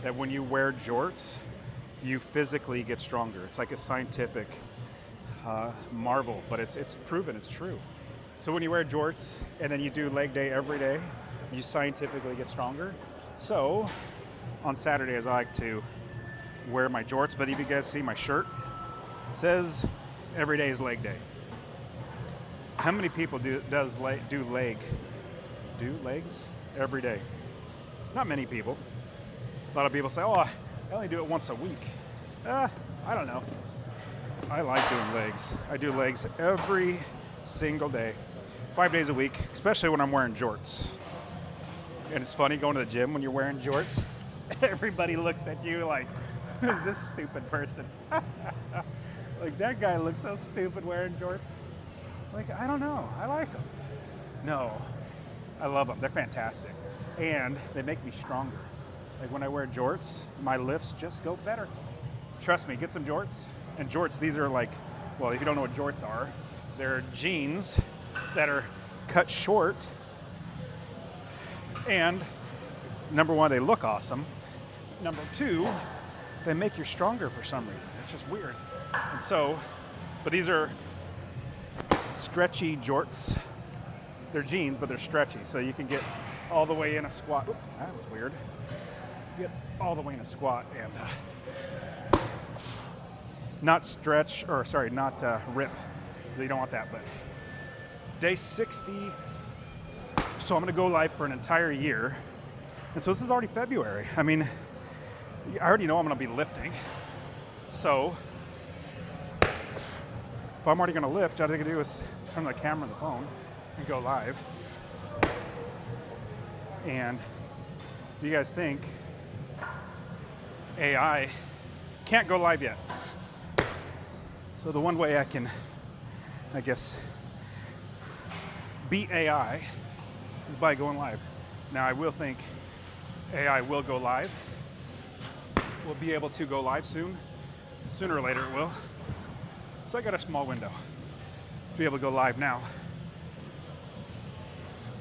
that when you wear jorts, you physically get stronger. It's like a scientific marvel, but it's proven, it's true. So when you wear jorts and then you do leg day every day, you scientifically get stronger. So on Saturdays, I like to wear my jorts, but if you guys see my shirt, it says every day is leg day. How many people do legs every day? Not many people. A lot of people say, oh, I only do it once a week. I don't know. I like doing legs. I do legs every single day, 5 days a week, especially when I'm wearing jorts. And it's funny going to the gym when you're wearing jorts. Everybody looks at you like, who's this stupid person? Like, that guy looks so stupid wearing jorts. Like, I don't know. I like them. No, I love them. They're fantastic. And they make me stronger. Like, when I wear jorts, my lifts just go better. Trust me, get some jorts. And jorts, these are like, well, if you don't know what jorts are, they're jeans that are cut short. And number one, they look awesome. Number two, they make you stronger for some reason. It's just weird. And so, but these are stretchy jorts. They're jeans, but they're stretchy. So you can get all the way in a squat. Oop, that was weird. Get all the way in a squat and not stretch, or sorry, not rip. So you don't want that, but day 60. So I'm gonna go live for an entire year. And so this is already February. I mean, I already know I'm gonna be lifting. So if I'm already gonna lift, all I gotta do is turn the camera on the phone and go live. And if you guys think AI can't go live yet. So the one way I can, I guess, beat AI is by going live. Now I will think AI will go live. We'll be able to go live soon. Sooner or later it will. So I got a small window to be able to go live now.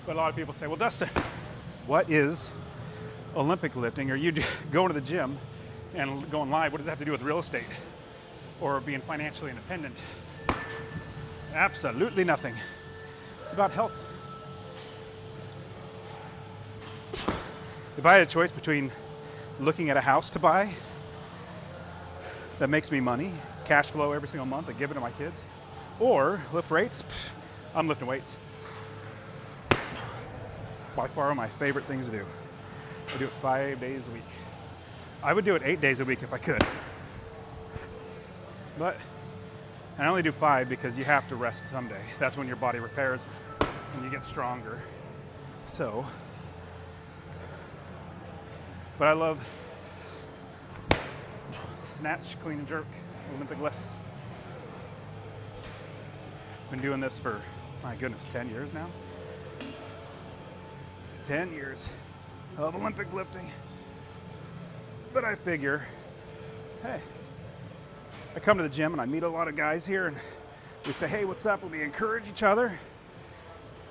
But a lot of people say, well, Dustin, what is Olympic lifting? Or you going to the gym and going live, what does that have to do with real estate or being financially independent? Absolutely nothing. It's about health. If I had a choice between looking at a house to buy that makes me money, cash flow every single month, and give it to my kids, or lift weights, I'm lifting weights. By far my favorite things to do. I do it 5 days a week. I would do it 8 days a week if I could. But I only do 5 because you have to rest someday. That's when your body repairs and you get stronger. So, but I love snatch, clean and jerk, Olympic lifts. Been doing this for, my goodness, 10 years now. 10 years of Olympic lifting. But I figure, hey, I come to the gym and I meet a lot of guys here and we say, hey, what's up? And we encourage each other.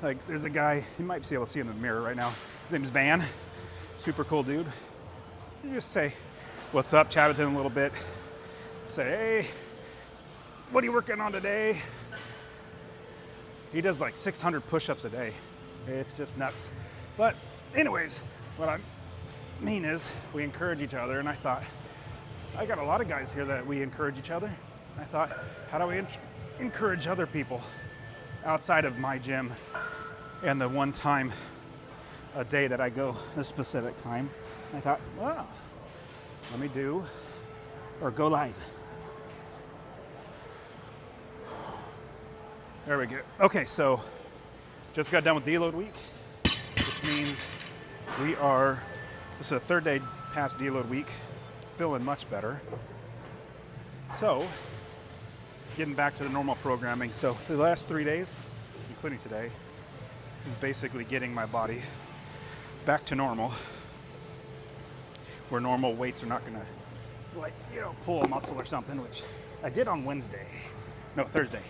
Like, there's a guy, you might be able to see in the mirror right now. His name is Van, super cool dude. You just say, what's up, chat with him a little bit. Say, hey, what are you working on today? He does like 600 push-ups a day. It's just nuts. But anyways, what I mean is we encourage each other, and I thought, I got a lot of guys here that we encourage each other. I thought, how do we encourage other people outside of my gym and the one time a day that I go a specific time? I thought, well, let me do or go live. There we go. Okay, so just got done with deload week, which means this is the third day past deload week, feeling much better. So, getting back to the normal programming. So the last 3 days, including today, is basically getting my body back to normal, where normal weights are not gonna, like, pull a muscle or something, which I did on Thursday.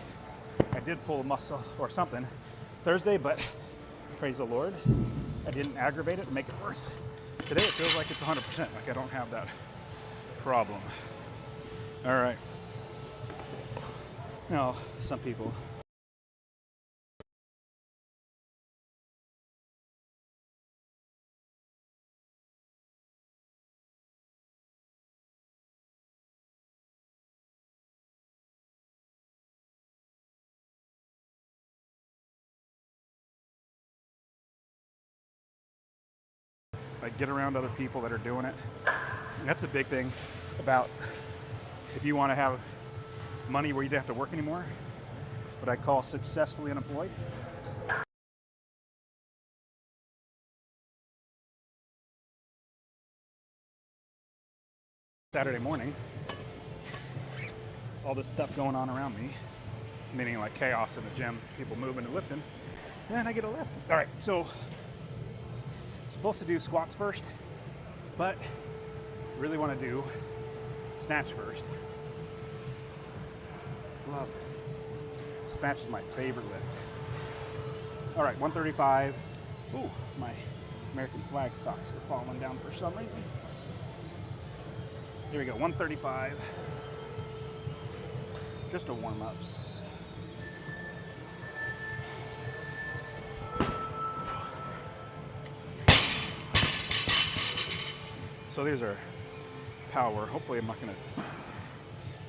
I did pull a muscle or something Thursday, but praise the Lord, I didn't aggravate it and make it worse. Today it feels like it's 100%, like I don't have that problem. All right. Now, some people like get around other people that are doing it. And that's a big thing about if you want to have money where you don't have to work anymore, what I call successfully unemployed. Saturday morning, all this stuff going on around me, meaning like chaos in the gym, people moving and lifting, and I get a lift. All right, so supposed to do squats first, but really want to do snatch first. Love. Snatch is my favorite lift. All right, 135. Ooh, my American flag socks are falling down for some reason. Here we go, 135. Just a warm-ups. So these are power. Hopefully I'm not going to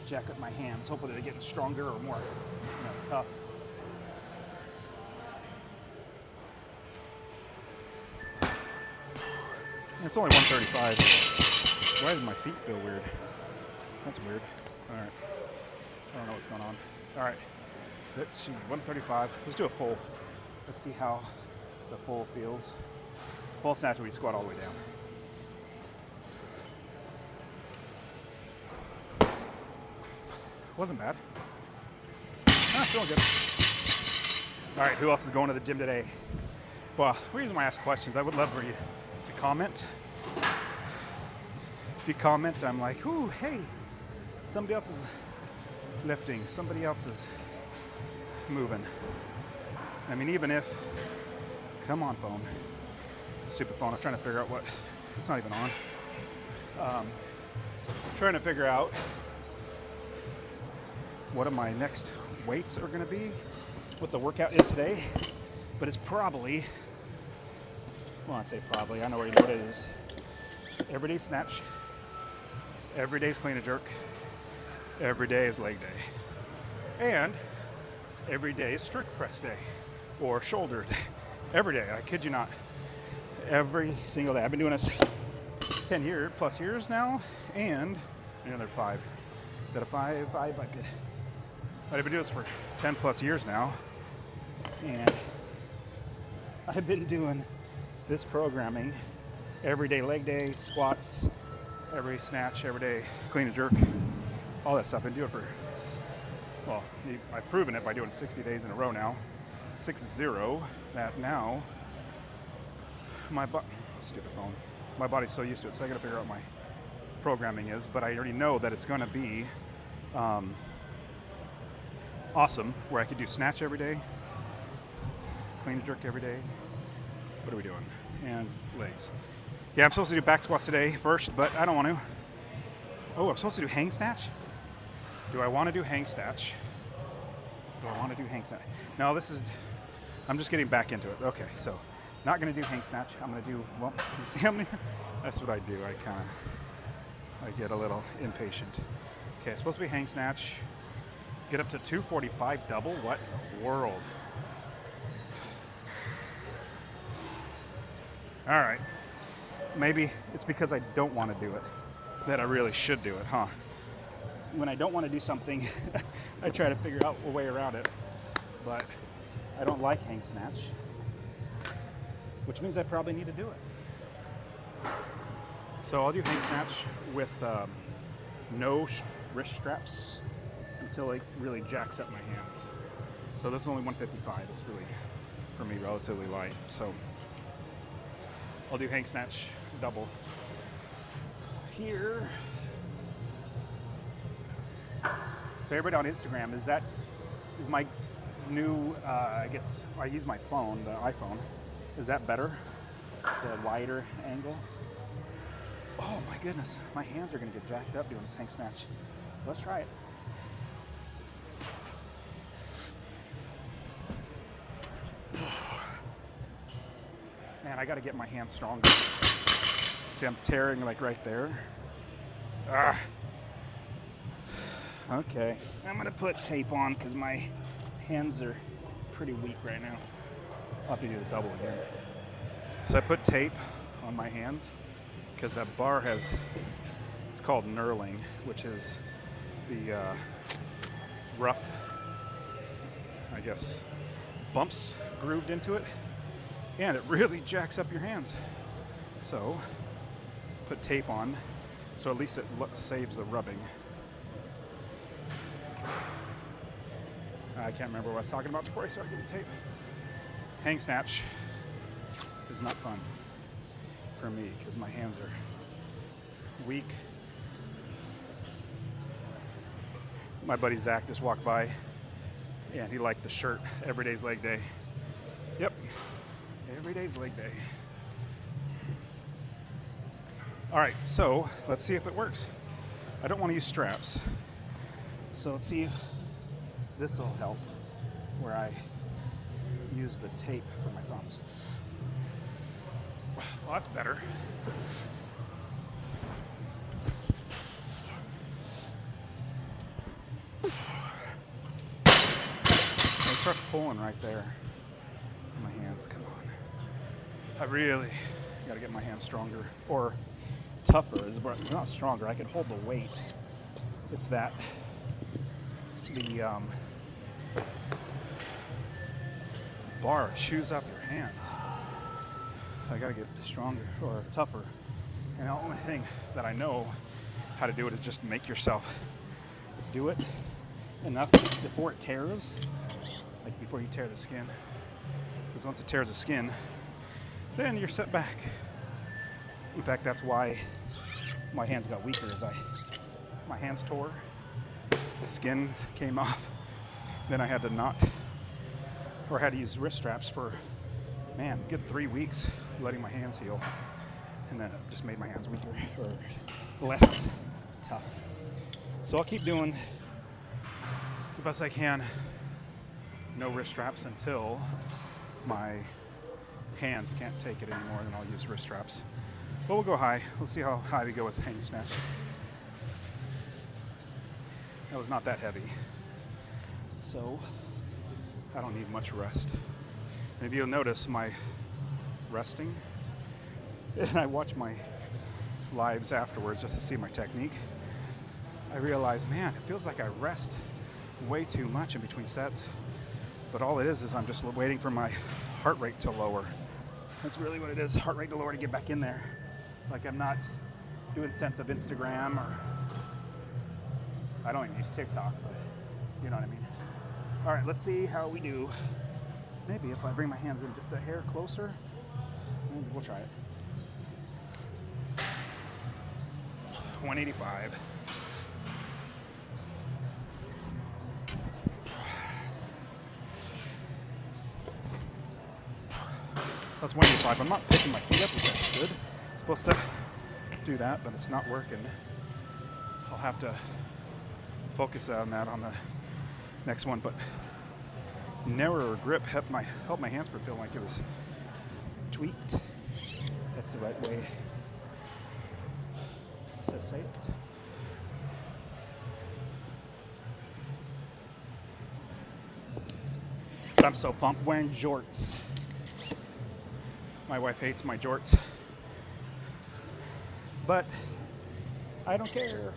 jack up my hands. Hopefully they're getting stronger or more tough. It's only 135. Why does my feet feel weird? That's weird. All right. I don't know what's going on. All right. Let's see. 135. Let's do a full. Let's see how the full feels. Full snatch where you squat all the way down. Wasn't bad. Feeling good. All right, who else is going to the gym today? Well, the reason why I ask questions, I would love for you to comment. If you comment, I'm like, ooh, hey, somebody else is lifting, somebody else is moving. I mean, even if, come on phone, stupid phone, I'm trying to figure out what, it's not even on. Trying to figure out what my next weights are going to be, what the workout is today, but it's probably, well, I say probably, I know already what it is. Every day snatch, every day is clean and jerk, every day is leg day, and every day is strict press day or shoulder day. Every day, I kid you not, every single day. I've been doing this 10 plus years now, and another 5. Is that a 5? 5, like it. But I've been doing this for 10 plus years now, and I've been doing this programming every day, leg day, squats, every snatch, every day, clean and jerk, all that stuff. I've been doing it for, well, I've proven it by doing 60 days in a row now, 6-0, that now, stupid phone, my body's so used to it, so I gotta figure out what my programming is, but I already know that it's gonna be, awesome, where I could do snatch every day, clean and jerk every day. What are we doing? And legs. Yeah, I'm supposed to do back squats today first, but I don't want to. Oh, I'm supposed to do hang snatch? Do I want to do hang snatch? Do I want to do hang snatch? No, I'm just getting back into it. Okay, so not going to do hang snatch. I'm going to do, well, you see how many? That's what I do. I get a little impatient. Okay, it's supposed to be hang snatch. Get up to 245 double? What in the world? All right. Maybe it's because I don't want to do it that I really should do it, huh? When I don't want to do something, I try to figure out a way around it. But I don't like hang snatch, which means I probably need to do it. So I'll do hang snatch with no wrist straps until it really jacks up my hands. So this is only 155. It's really, for me, relatively light. So I'll do hang snatch double here. So everybody on Instagram, is my new, I guess I use my phone, the iPhone. Is that better? The wider angle? Oh my goodness, my hands are gonna get jacked up doing this hang snatch. Let's try it. Man, I gotta get my hands stronger. See, I'm tearing like right there. Ah. Okay, I'm gonna put tape on because my hands are pretty weak right now. I'll have to do the double again. So I put tape on my hands because that bar has, it's called knurling, which is the rough, I guess, bumps grooved into it, and it really jacks up your hands. So put tape on so at least it saves the rubbing. I can't remember what I was talking about before I started getting tape. Hang snatch is not fun for me because my hands are weak. My buddy Zach just walked by and he liked the shirt, Every Day's Leg Day. Yep, every day's leg day. All right, so let's see if it works. I don't want to use straps. So let's see if this will help where I use the tape for my thumbs. Well, that's better. I start pulling right there in my hands. Come on. I really got to get my hands stronger or tougher. Is not stronger. I can hold the weight. It's that the bar chews up your hands. I gotta get stronger or tougher. And the only thing that I know how to do it is just make yourself do it enough before it tears, like before you tear the skin. Because once it tears the skin, then you're set back. In fact, that's why my hands got weaker. My hands tore, the skin came off. Then I had to had to use wrist straps for, man, a good 3 weeks, letting my hands heal. And then it just made my hands weaker or less tough. So I'll keep doing the best I can, no wrist straps until my hands can't take it anymore, then I'll use wrist straps. But we'll go high. Let's see how high we go with hang snatch. That was not that heavy. So I don't need much rest. Maybe you'll notice my resting, and I watch my lives afterwards just to see my technique. I realize, man, it feels like I rest way too much in between sets. But all it is I'm just waiting for my heart rate to lower. That's really what it is, heart rate to lower to get back in there. Like I'm not doing sense of Instagram, or I don't even use TikTok, but you know what I mean. All right, let's see how we do. Maybe if I bring my hands in just a hair closer, maybe we'll try it. 185. That's 185. I'm not picking my feet up, which I should. I'm supposed to do that, but it's not working. I'll have to focus on that on the next one. But narrower grip helped my hands feel like it was tweaked. That's the right way to say it. But I'm so pumped wearing jorts. My wife hates my jorts, but I don't care.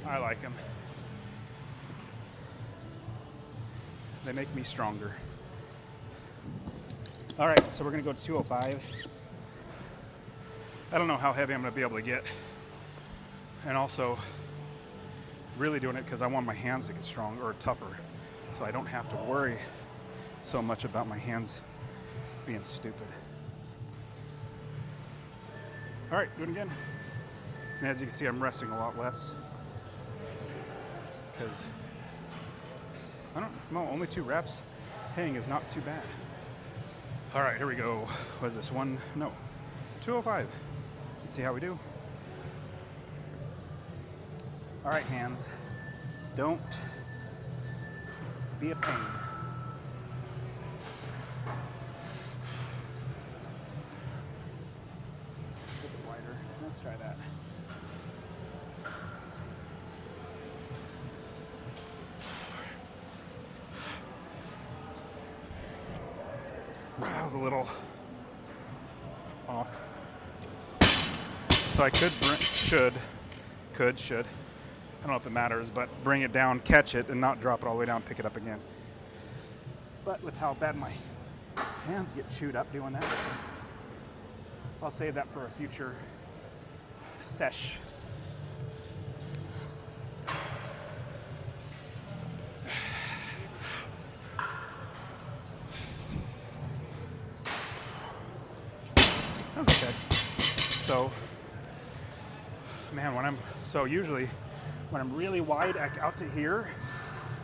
I like them. They make me stronger. All right, so we're gonna go to 205. I don't know how heavy I'm gonna be able to get. And also, really doing it because I want my hands to get stronger or tougher, so I don't have to worry so much about my hands being stupid. All right, do it again. And as you can see, I'm resting a lot less because only 2 reps. Hang is not too bad. All right, here we go. What is this, 205. Let's see how we do. All right, hands. Don't be a pain. A bit wider. Let's try that. That was a little off. So I should. I don't know if it matters, but bring it down, catch it, and not drop it all the way down, pick it up again. But with how bad my hands get chewed up doing that, I'll save that for a future sesh. That was okay. So, man, usually when I'm really wide out to here,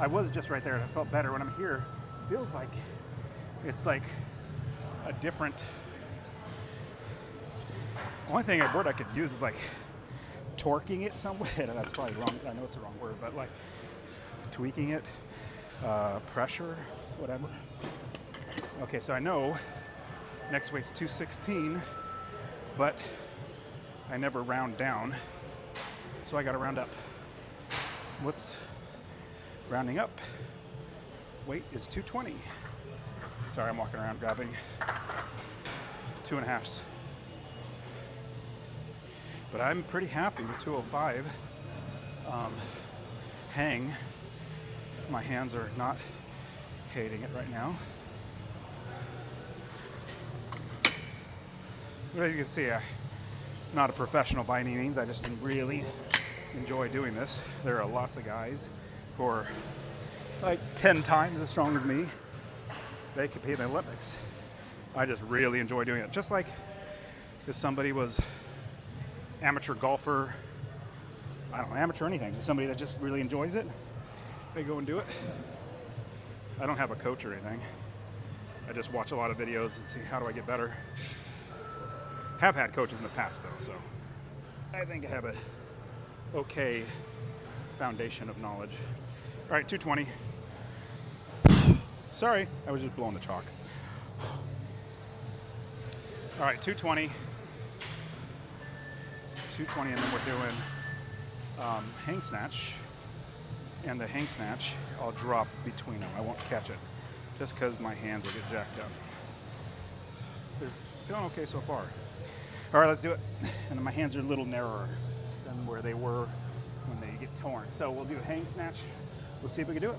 I was just right there and it felt better. When I'm here, it feels like it's like a different. Only word I could use is like torquing it somewhat. That's probably wrong. I know it's the wrong word, but like tweaking it, pressure, whatever. Okay, so I know next weight's 216, but I never round down, so I got to round up. What's rounding up? Weight is 220. Sorry, I'm walking around grabbing 2.5s. But I'm pretty happy with 205. Hang. My hands are not hating it right now. But as you can see, I'm not a professional by any means. I just really enjoy doing this. There are lots of guys who are like 10 times as strong as me. They compete in the Olympics. I just really enjoy doing it. Just like if somebody was amateur golfer, I don't know, amateur anything. Somebody that just really enjoys it, they go and do it. I don't have a coach or anything. I just watch a lot of videos and see how do I get better. Have had coaches in the past though, so I think I have a okay foundation of knowledge. All right, 220. Sorry, I was just blowing the chalk. All right, 220. 220, and then we're doing hang snatch. And the hang snatch, I'll drop between them. I won't catch it, just because my hands will get jacked up. They're feeling okay so far. All right, let's do it. And my hands are a little narrower than where they were when they get torn. So we'll do a hang snatch. Let's see if we can do it.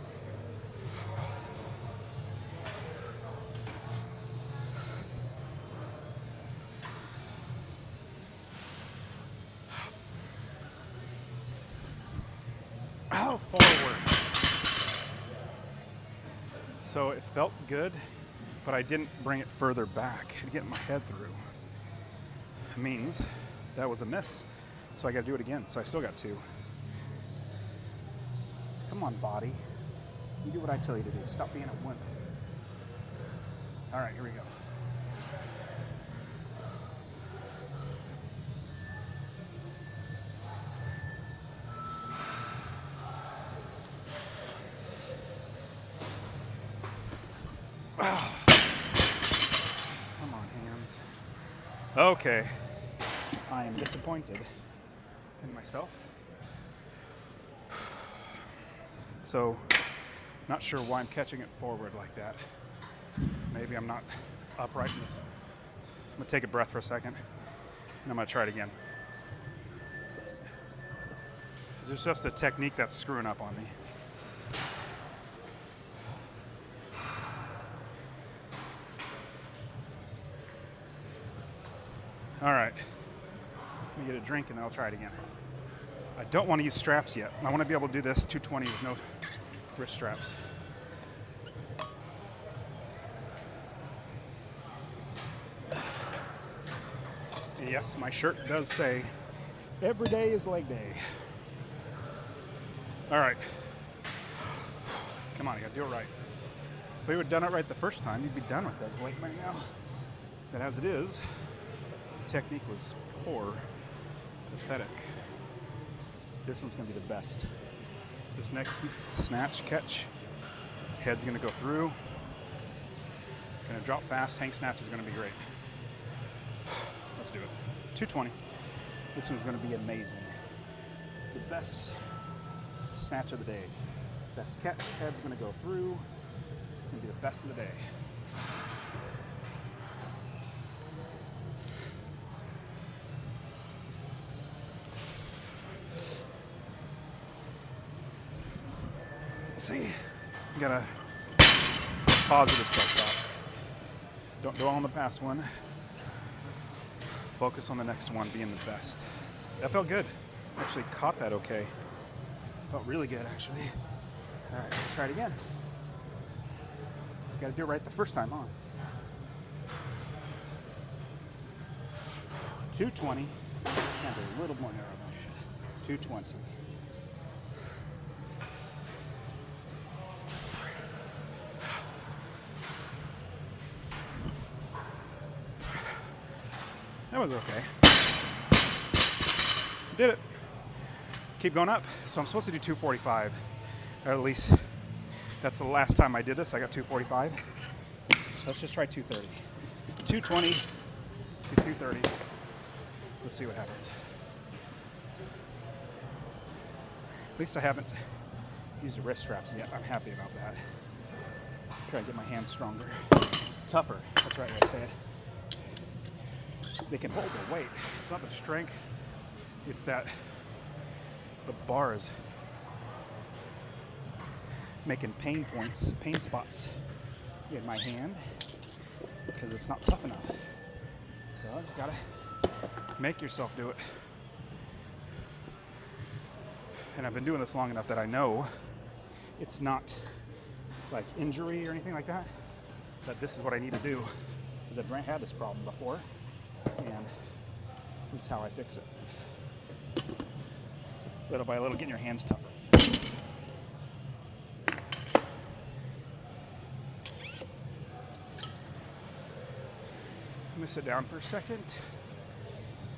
Oh, forward. So it felt good, but I didn't bring it further back to get my head through. It means that was a miss. So I got to do it again. So I still got 2. Come on, body. You do what I tell you to do. Stop being a wimp. All right, here we go. Come on, hands. Okay. I am disappointed in myself. So, not sure why I'm catching it forward like that. Maybe I'm not upright in this. I'm gonna take a breath for a second, and I'm gonna try it again. There's just the technique that's screwing up on me. All right, let me get a drink and then I'll try it again. I don't want to use straps yet. I want to be able to do this 220 with no wrist straps. Yes, my shirt does say, every day is leg day. All right. Come on, you gotta do it right. If we would have done it right the first time, you'd be done with that weight by now. But as it is, technique was poor, pathetic. This one's gonna be the best. This next snatch catch, head's gonna go through. Gonna drop fast, hang snatch is gonna be great. Let's do it. 220. This one's gonna be amazing. The best snatch of the day. Best catch, head's gonna go through. It's gonna be the best of the day. See, you gotta positive self-talk. Don't dwell on the past one. Focus on the next one being the best. That felt good. Actually caught that okay. Felt really good, actually. All right, let's try it again. Gotta do it right the first time on. 220. Can't be a little more narrow than I should. 220. That was okay. Did it. Keep going up. So I'm supposed to do 245, or at least that's the last time I did this. I got 245. Let's just try 230. 220 to 230. Let's see what happens. At least I haven't used the wrist straps yet. I'm happy about that. Try to get my hands stronger. Tougher. That's right way to say it. They can hold their weight. It's not the strength, it's that the bars making pain points, pain spots in my hand because it's not tough enough. So I just gotta make yourself do it. And I've been doing this long enough that I know it's not like injury or anything like that, that this is what I need to do because I've had this problem before. And this is how I fix it. Little by little, getting your hands tougher. Let me sit down for a second.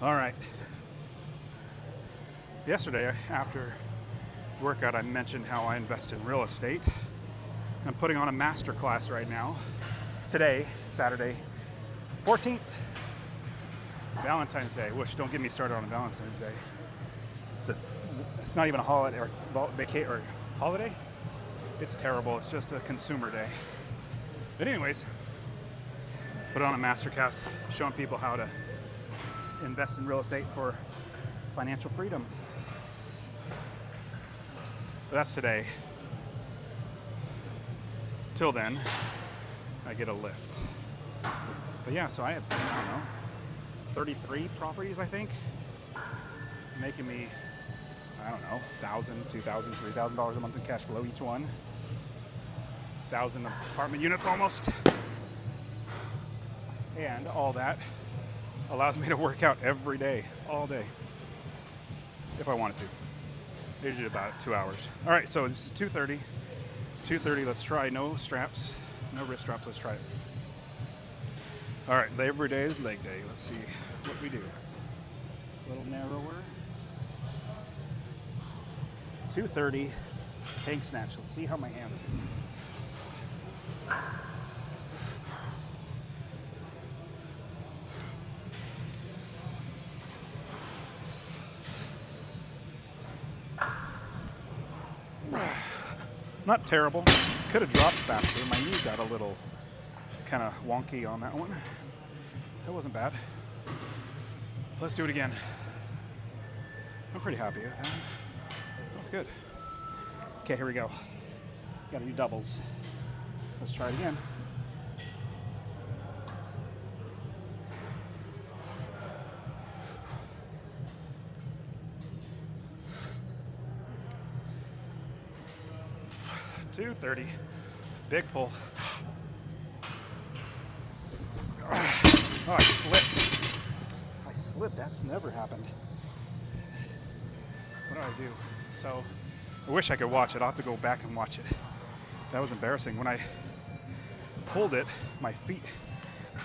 All right. Yesterday, after workout, I mentioned how I invest in real estate. I'm putting on a master class right now. Today, Saturday, 14th. Valentine's Day. Don't get me started on a Valentine's Day. It's not even a holiday or vacation or holiday. It's terrible. It's just a consumer day. But anyways, put on a masterclass showing people how to invest in real estate for financial freedom. But that's today. Till then, I get a lift. But yeah, so I don't know, 33 properties, I think, making me, I don't know, $1,000, $2,000, $3,000 a month in cash flow each one. 1,000 apartment units almost. And all that allows me to work out every day, all day, if I wanted to. Usually about 2 hours. All right, so this is 2:30. 2:30, let's try no straps, no wrist straps, let's try it. All right, every day is leg day. Let's see what we do. A little narrower. 2:30, hang snatch. Let's see how my hands Not terrible. Could have dropped faster. My knee got a little kind of wonky on that one. That wasn't bad. Let's do it again. I'm pretty happy with that. That was good. Okay, here we go. Gotta do doubles. Let's try it again. $230. Big pull. Oh, I slipped. I slipped. That's never happened. What do I do? So, I wish I could watch it. I'll have to go back and watch it. That was embarrassing. When I pulled it, my feet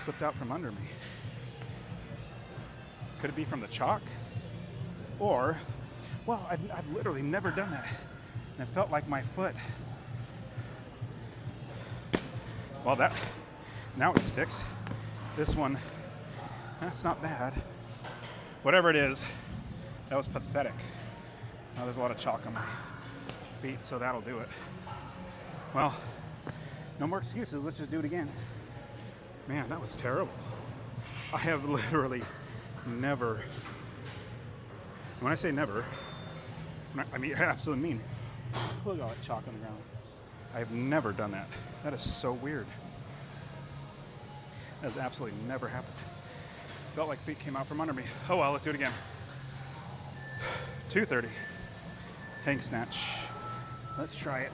slipped out from under me. Could it be from the chalk? Or Well, I've literally never done that. And it felt like my foot. Well, now it sticks. This one, that's not bad. Whatever it is, that was pathetic. Now there's a lot of chalk on my feet, so that'll do it. Well, no more excuses. Let's just do it again. Man, that was terrible. I have literally never, when I say never, I mean, I absolutely mean, look at all that chalk on the ground. I have never done that. That is so weird. That has absolutely never happened. Felt like feet came out from under me. Oh well, let's do it again. 230. Hang snatch. Let's try it.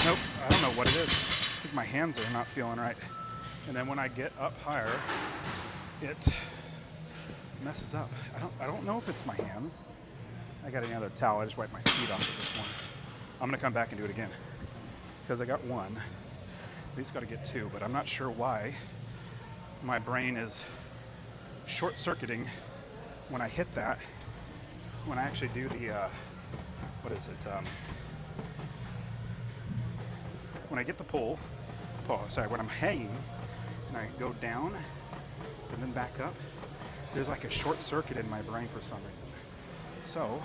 Nope, I don't know what it is. I think my hands are not feeling right. And then when I get up higher, it messes up. I don't know if it's my hands. I got another towel. I just wiped my feet off with this one. I'm gonna come back and do it again because I got one. At least got to get two, but I'm not sure why my brain is short-circuiting when I hit that. When I actually do the what is it? When I get the pull, when I'm hanging and I go down and then back up, there's like a short circuit in my brain for some reason. So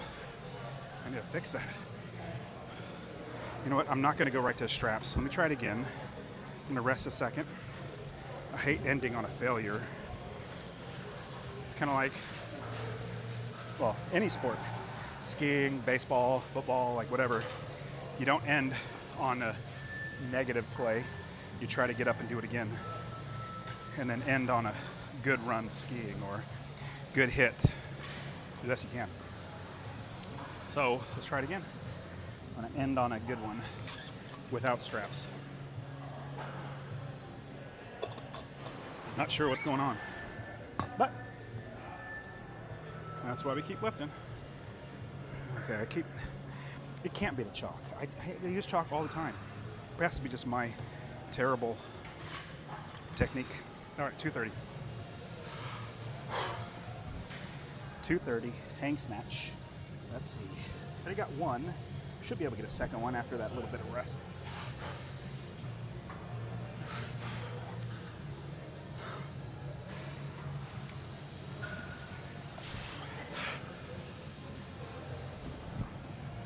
I need to fix that. You know what? I'm not going to go right to straps. Let me try it again. I'm going to rest a second. I hate ending on a failure. It's kind of like, well, any sport, skiing, baseball, football, like whatever. You don't end on a negative play. You try to get up and do it again, and then end on a good run skiing or good hit as best you can. So let's try it again. I'm gonna end on a good one without straps. Not sure what's going on, but that's why we keep lifting. Okay, it can't be the chalk. I use chalk all the time. It has to be just my terrible technique. All right, 230. 230, hang snatch. Let's see. I already got one. Should be able to get a second one after that little bit of rest.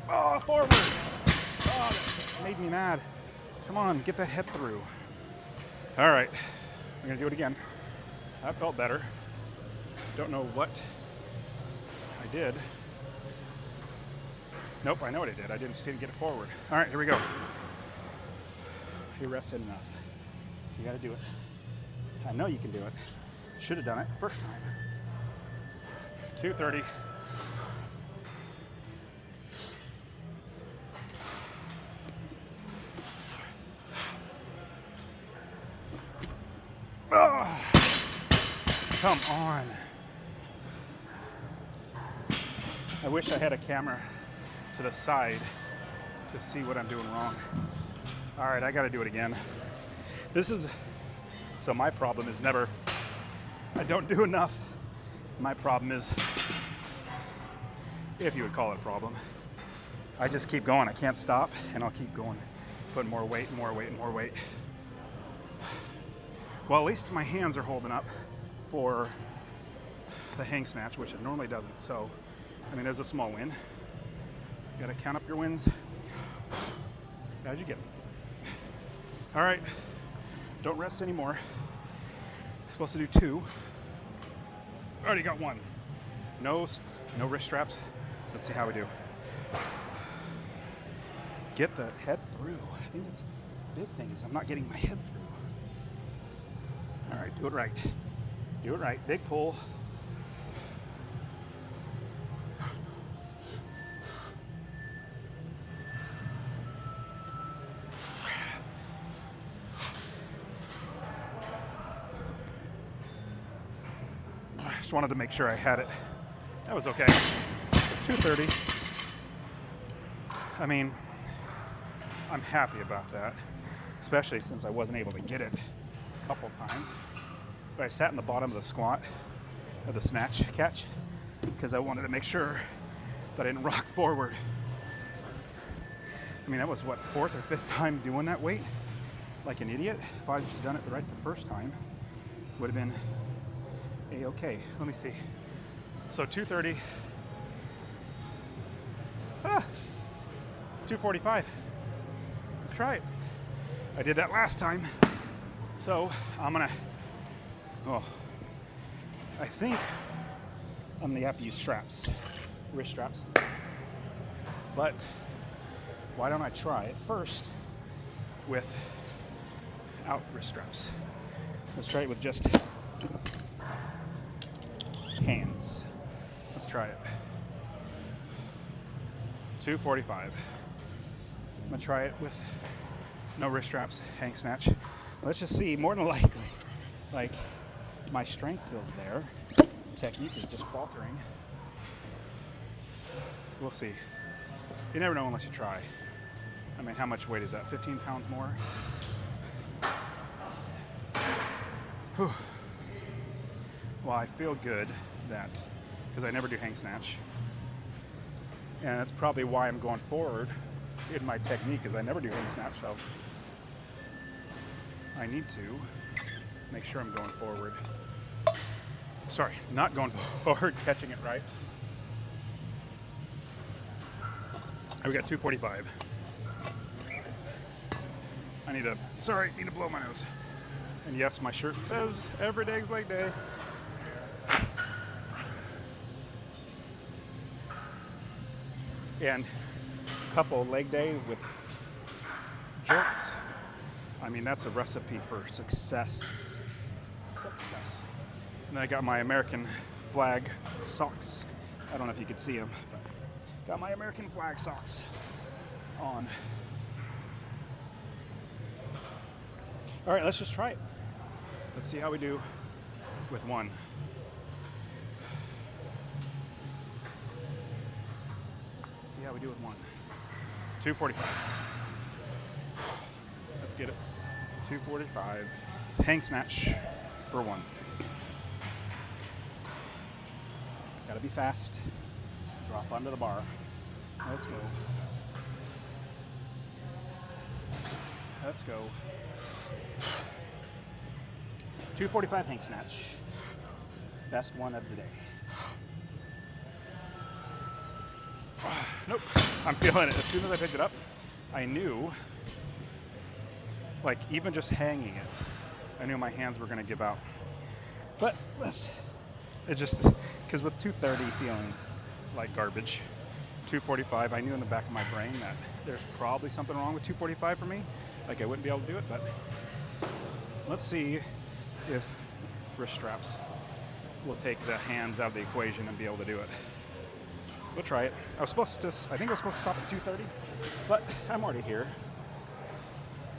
Oh, forward. Oh, that made me mad. Come on, get that head through. All right, I'm gonna do it again. That felt better. Don't know what I did. Nope, I know what I did. I just didn't get it forward. All right, here we go. You rested enough. You gotta do it. I know you can do it. Should have done it the first time. 230. Oh, come on. I wish I had a camera to the side to see what I'm doing wrong. All right, I gotta do it again. So my problem is I don't do enough. My problem is, if you would call it a problem, I just keep going. I can't stop, and I'll keep going, putting more weight, more weight, and more weight. Well, at least my hands are holding up for the hang snatch, which it normally doesn't. So, I mean, there's a small win. You gotta count up your wins as you get them. All right, don't rest anymore. Supposed to do two. Already got one. No wrist straps. Let's see how we do. Get the head through. I think the big thing is I'm not getting my head through. All right, do it right. Do it right. Big pull. Just wanted to make sure I had it. That was okay. 230. I mean, I'm happy about that, especially since I wasn't able to get it a couple times. But I sat in the bottom of the squat, of the snatch catch, because I wanted to make sure that I didn't rock forward. I mean, that was what, 4th or 5th time doing that weight? Like an idiot. If I'd just done it right the first time, would have been a-okay. Let me see. So 230. 245. Let's try it. I did that last time. So I'm gonna, I think I'm gonna have to use straps, wrist straps. But why don't I try it first without wrist straps? Let's try it with just hands. Let's try it. 245. I'm gonna try it with no wrist straps, hang snatch. Let's just see, more than likely, like my strength feels there. Technique is just faltering. We'll see. You never know unless you try. I mean, how much weight is that? 15 pounds more? Whew. Well, I feel good that, because I never do hang snatch. And that's probably why I'm going forward in my technique, is I never do hang snatch, so I need to make sure I'm going forward. Sorry, not going forward, catching it right. We got 245. I need to blow my nose. And yes, my shirt says every day's leg day. And a couple leg day with jerks. I mean, that's a recipe for success. Success. And then I got my American flag socks. I don't know if you could see them, but got my American flag socks on. All right, let's just try it. Let's see how we do with one. See how we do with one. 245. Let's get it. 245. Hang snatch for one. Gotta be fast. Drop onto the bar. Let's go. Let's go. 245 hang snatch. Best one of the day. Nope. I'm feeling it. As soon as I picked it up, I knew, like even just hanging it, I knew my hands were going to give out. But it just, because with 230 feeling like garbage, 245, I knew in the back of my brain that there's probably something wrong with 245 for me. Like I wouldn't be able to do it, but let's see if wrist straps will take the hands out of the equation and be able to do it. We'll try it. I think I was supposed to stop at 230, but I'm already here.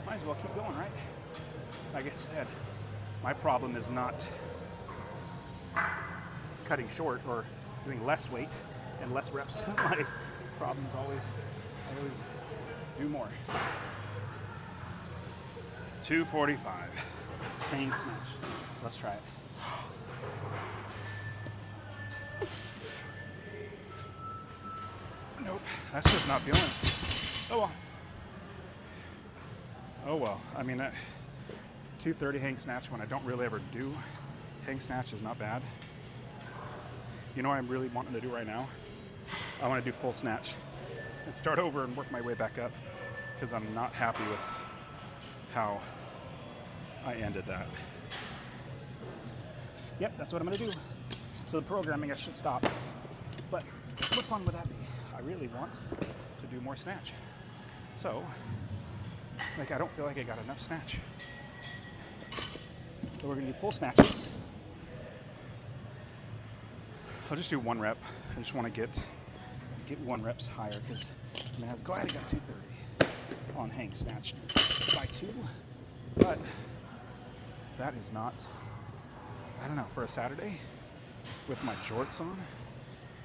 Might as well keep going, right? Like I said, my problem is not cutting short or doing less weight and less reps. My problem is always do more. 245. Hang snatch. Let's try it. Nope, that's just not feeling it. Oh well. Oh well. I mean, 230 hang snatch when I don't really ever do hang snatch is not bad. You know what I'm really wanting to do right now? I want to do full snatch and start over and work my way back up because I'm not happy with how I ended that. Yep, that's what I'm going to do. So the programming, I should stop. But what fun would that be? I really want to do more snatch. So, like, I don't feel like I got enough snatch. So we're going to do full snatches. I'll just do one rep. I just want to get 1 reps higher because I was glad I got 230 on hang snatch by 2. But that is not, I don't know, for a Saturday with my jorts on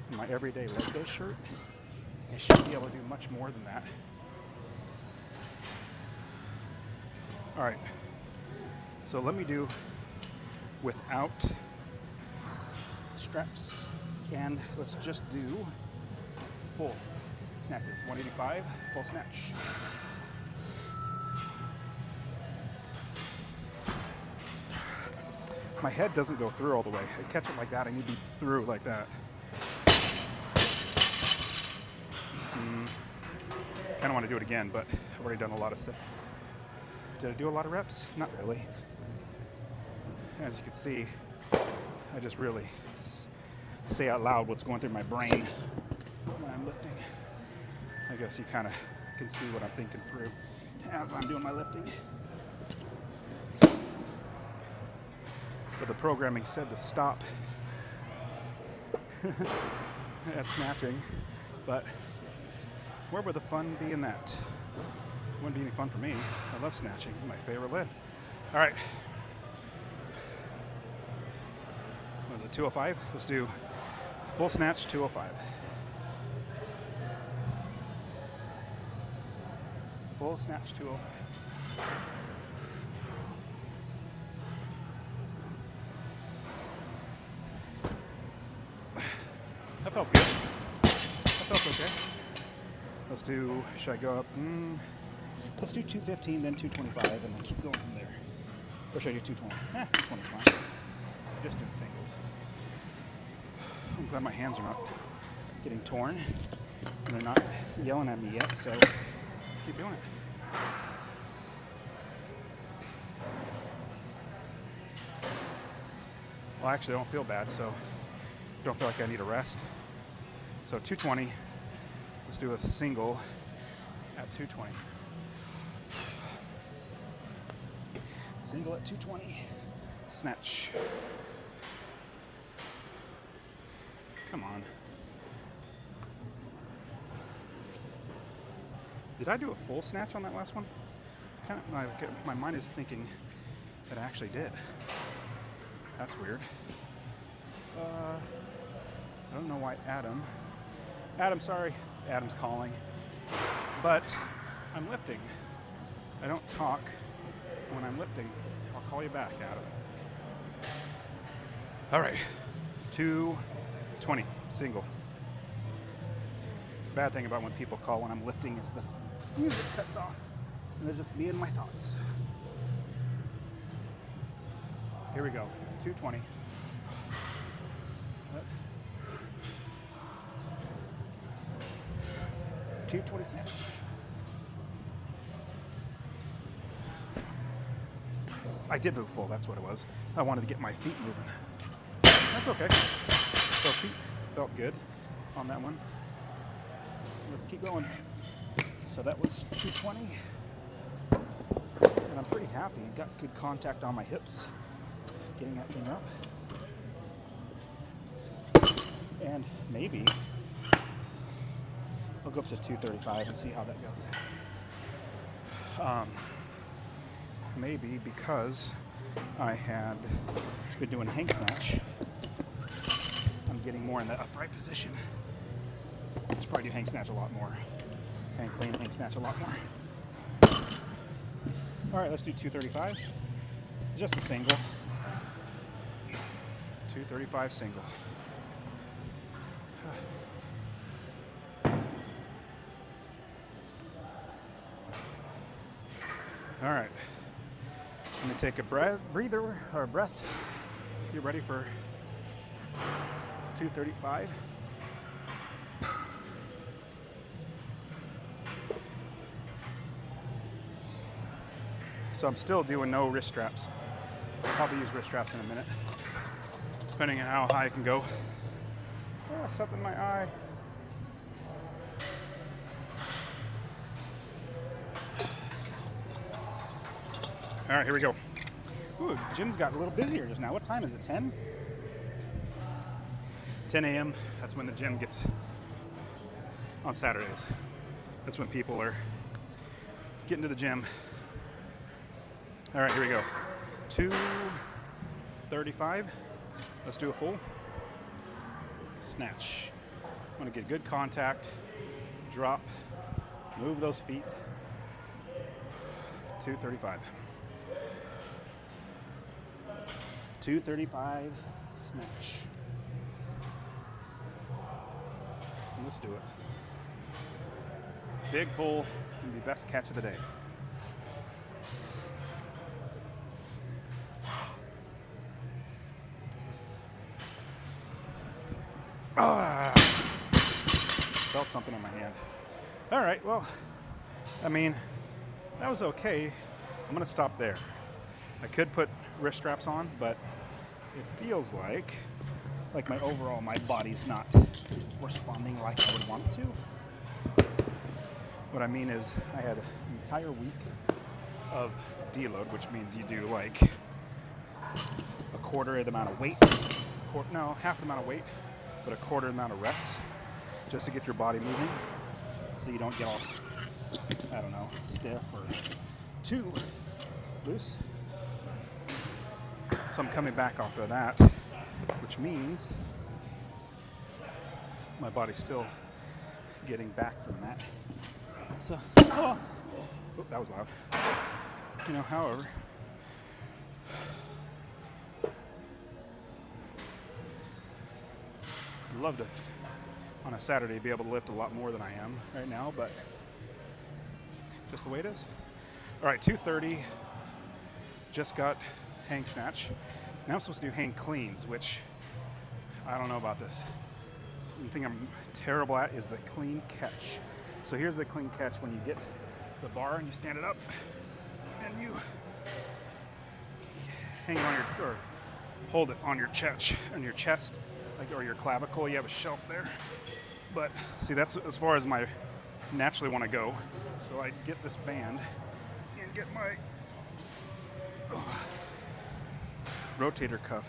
and my everyday leg day shirt, I should be able to do much more than that. All right, so let me do without straps, and let's just do full snatches. 185, full snatch. My head doesn't go through all the way. I catch it like that, I need to be through like that. Kind of want to do it again, but I've already done a lot of stuff. Did I do a lot of reps? Not really. As you can see, I just really say out loud what's going through my brain when I'm lifting. I guess you kind of can see what I'm thinking through as I'm doing my lifting. But the programming said to stop at snatching, but where would the fun be in that? It wouldn't be any fun for me. I love snatching, my favorite lift. All right. What is it, 205? Let's do full snatch, 205. Full snatch, 205. That felt good. That felt okay. Let's do, should I go up? Let's do 215, then 225, and then keep going from there. Or should I do 220? 220 is fine. I'm just doing singles. I'm glad my hands are not getting torn. And they're not yelling at me yet, so let's keep doing it. Well, actually, I don't feel bad, so I don't feel like I need a rest. So 220, let's do a single at 220. Single at 220, snatch. Come on. Did I do a full snatch on that last one? Kind of, my mind is thinking that I actually did. That's weird. I don't know why Adam, sorry, Adam's calling, but I'm lifting. I don't talk when I'm lifting. I'll call you back, Adam. All right, 220, single. Bad thing about when people call when I'm lifting is the music cuts off, and it's just me and my thoughts. Here we go, 220. 220 snatch. I did move full, that's what it was. I wanted to get my feet moving. That's okay. So feet felt good on that one. Let's keep going. So that was 220. And I'm pretty happy. Got good contact on my hips. Getting that thing up. And maybe I'll go up to 235 and see how that goes. Maybe because I had been doing hang snatch, I'm getting more in the upright position. I should probably do hang snatch a lot more. Hang clean, hang snatch a lot more. All right, let's do 235. Just a single. 235 single. All right, I'm gonna take a breather or breath. Get ready for 235. So I'm still doing no wrist straps. I'll probably use wrist straps in a minute, depending on how high I can go. Oh, something in my eye. All right, here we go. Ooh, the gym's got a little busier just now. What time is it, 10? 10 a.m., that's when the gym gets on Saturdays. That's when people are getting to the gym. All right, here we go. 235. Let's do a full snatch. I want to get good contact, drop, move those feet. 235. 235 snatch. Let's do it. Big pull and the best catch of the day. Felt something in my hand. All right, well, I mean, that was okay. I'm gonna stop there. I could put wrist straps on, but it feels like my body's not responding like I would want it to. What I mean is I had an entire week of deload, which means you do like a quarter of the amount of weight, half the amount of weight, but a quarter amount of reps just to get your body moving so you don't get all, I don't know, stiff or too loose. So I'm coming back off of that, which means my body's still getting back from that. So, oh, that was loud. You know, however, I'd love to, on a Saturday, be able to lift a lot more than I am right now, but just the way it is. All right, 230, just got hang snatch. Now I'm supposed to do hang cleans, which I don't know about this. The thing I'm terrible at is the clean catch. So here's the clean catch when you get the bar and you stand it up and you hang it on your, or hold it on your chest, like, or your clavicle. You have a shelf there. But see, that's as far as I naturally want to go. So I get this band and get my rotator cuff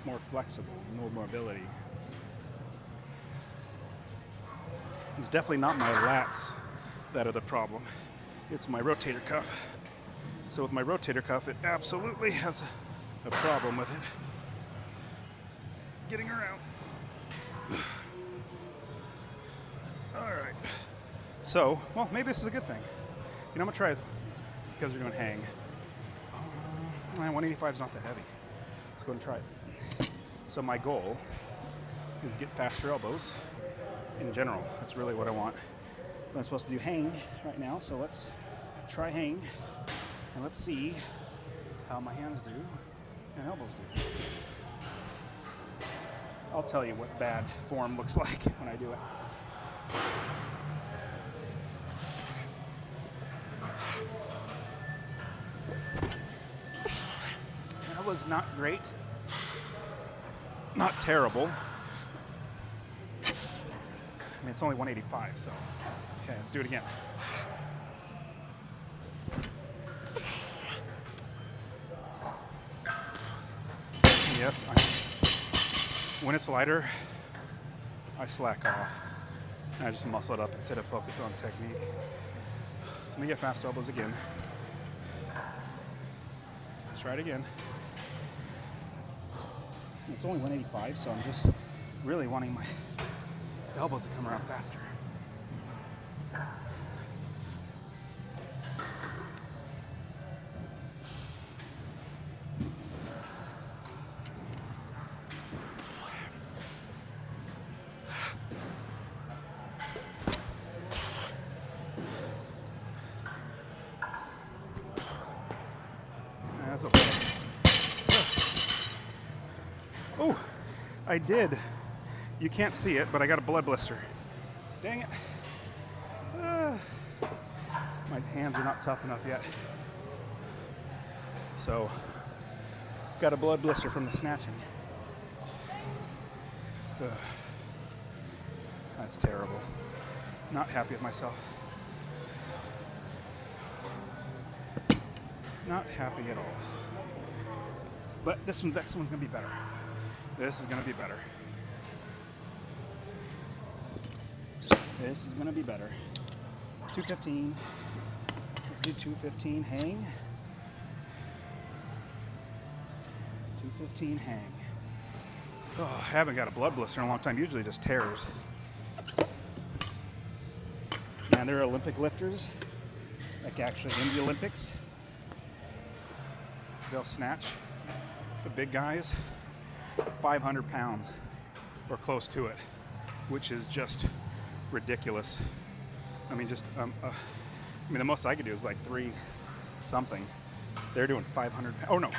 more flexible, more mobility. It's definitely not my lats that are the problem. It's my rotator cuff. So with my rotator cuff, it absolutely has a problem with it. Getting around. All right. So, well, maybe this is a good thing. You know, I'm gonna try it because we're doing hang. 185 is not that heavy. Let's go and try it. So my goal is get faster elbows in general. That's really what I want. I'm supposed to do hang right now, so let's try hang and let's see how my hands do and elbows do. I'll tell you what bad form looks like when I do it. That was not great. Not terrible. I mean, it's only 185, so. Okay, let's do it again. Yes, when it's lighter, I slack off. And I just muscle it up instead of focus on technique. Let me get fast elbows again. Let's try it again. It's only 185, so I'm just really wanting my elbows to come around faster. That's okay. Oh, I did. You can't see it, but I got a blood blister. Dang it. My hands are not tough enough yet. So, got a blood blister from the snatching. That's terrible. Not happy with myself. Not happy at all. But this next one's gonna be better. This is gonna be better. This is gonna be better. 215. Let's do 215 hang. 215 hang. Oh, I haven't got a blood blister in a long time. Usually just tears. man, they're Olympic lifters, like actually in the Olympics. They'll snatch, the big guys, 500 pounds or close to it, which is just ridiculous. I mean, the most I could do is like 3 something. They're doing 500. Oh no,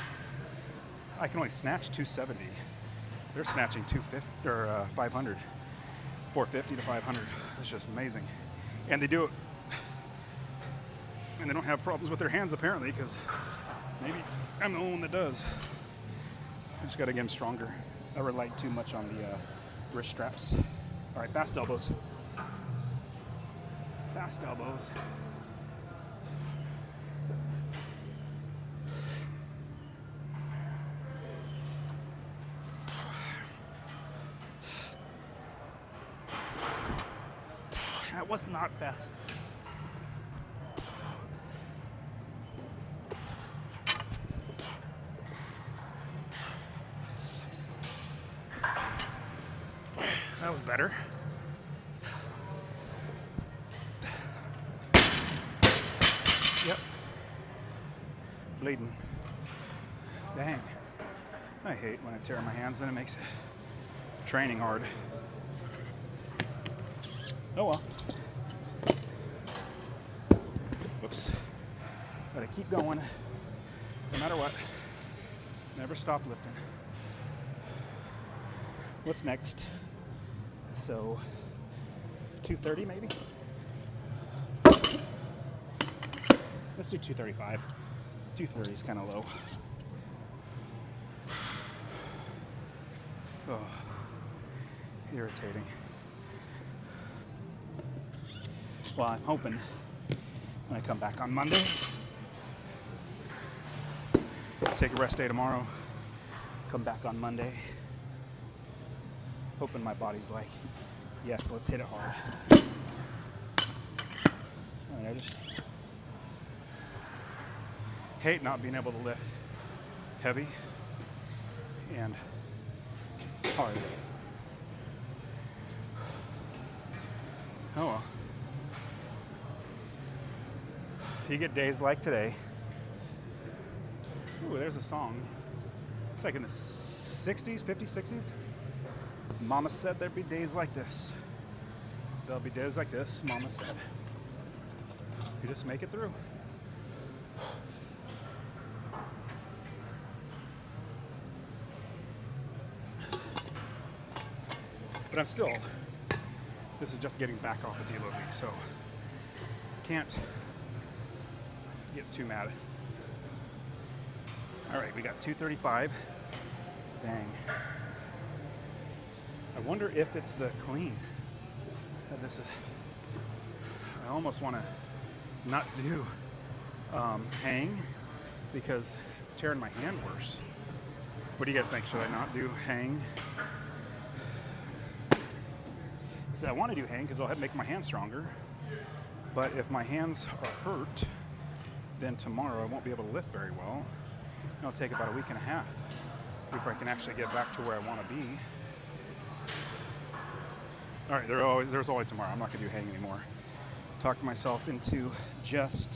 I can only snatch 270. They're snatching 250 or 500, 450 to 500. That's just amazing. And they do it, and they don't have problems with their hands apparently, because maybe I'm the only one that does. I just got to get them stronger. I relied too much on the wrist straps. All right, fast elbows. Fast elbows. That was not fast. That was better. Yep. Bleeding. Dang. I hate when I tear my hands, then it makes training hard. Oh well. Whoops. But I keep going, no matter what. Never stop lifting. What's next? So, 230 maybe? Let's do 235. 230 is kind of low. Oh, irritating. Well, I'm hoping when I come back on Monday, take a rest day tomorrow, come back on Monday, hoping my body's like, yes, let's hit it hard. I mean, I just hate not being able to lift heavy and hard. Oh well. You get days like today. Ooh, there's a song. It's like in the 60s, 50s, 60s. Mama said there'd be days like this. There'll be days like this, Mama said. You just make it through. But I'm still, this is just getting back off a deload week, so can't get too mad. All right, we got 235. Dang. I wonder if it's the clean that this is. I almost want to not do hang because it's tearing my hand worse. What do you guys think? Should I not do hang? So I want to do hang because it'll make my hands stronger. But if my hands are hurt, then tomorrow I won't be able to lift very well. It'll take about a week and a half before I can actually get back to where I want to be. All right, there's always tomorrow. I'm not going to do hang anymore. Talked myself into just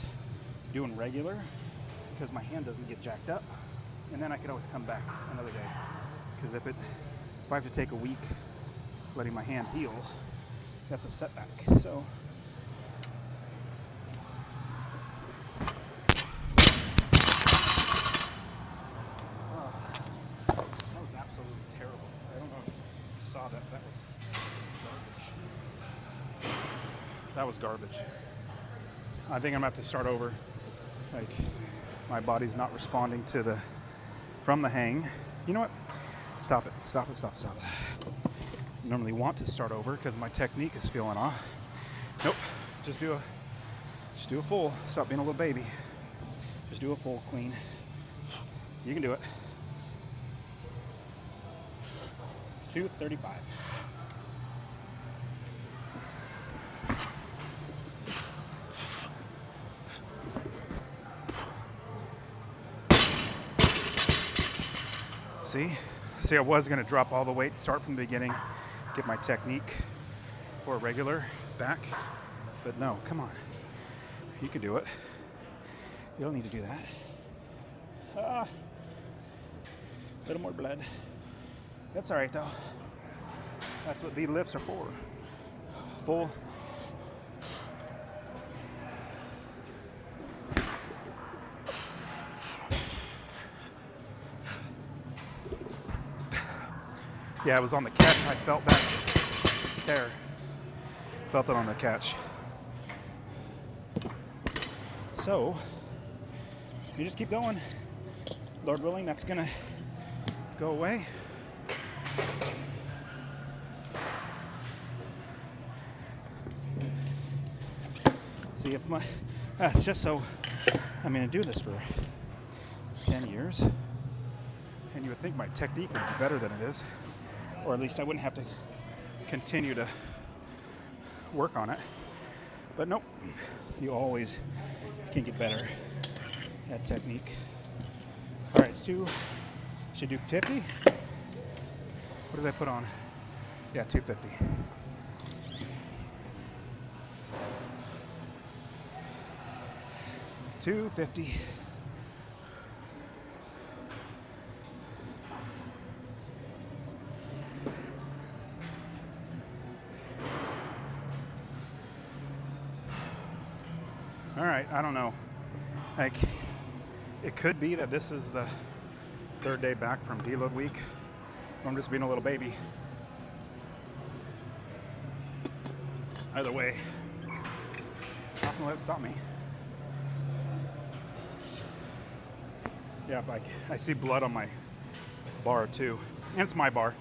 doing regular because my hand doesn't get jacked up, and then I could always come back another day. Because if I have to take a week letting my hand heal, that's a setback. So. That was absolutely terrible. I don't know if you saw that. That was garbage. That was garbage. I think I'm gonna have to start over. Like, my body's not responding to from the hang. You know what? Stop it. I normally want to start over because my technique is feeling off. Nope. Just do a full. Stop being a little baby. Just do a full clean. You can do it. 235. See, I was going to drop all the weight, start from the beginning, get my technique for a regular back, But no, come on. You can do it. You don't need to do that. A little more blood. That's all right though. That's what the lifts are for. Full. Yeah, it was on the catch. I felt that tear. Felt it on the catch. So, you just keep going. Lord willing, that's gonna go away. See if my, it's just so, I'm gonna do this for 10 years. And you would think my technique would be better than it is. Or at least I wouldn't have to continue to work on it. But nope, you always can get better at technique. All right, should do 50. What did I put on? Yeah, 250. $250. All right, I don't know. Like, it could be that this is the third day back from deload week. I'm just being a little baby. Either way, not gonna let it stop me. Yeah, I see blood on my bar too. And it's my bar.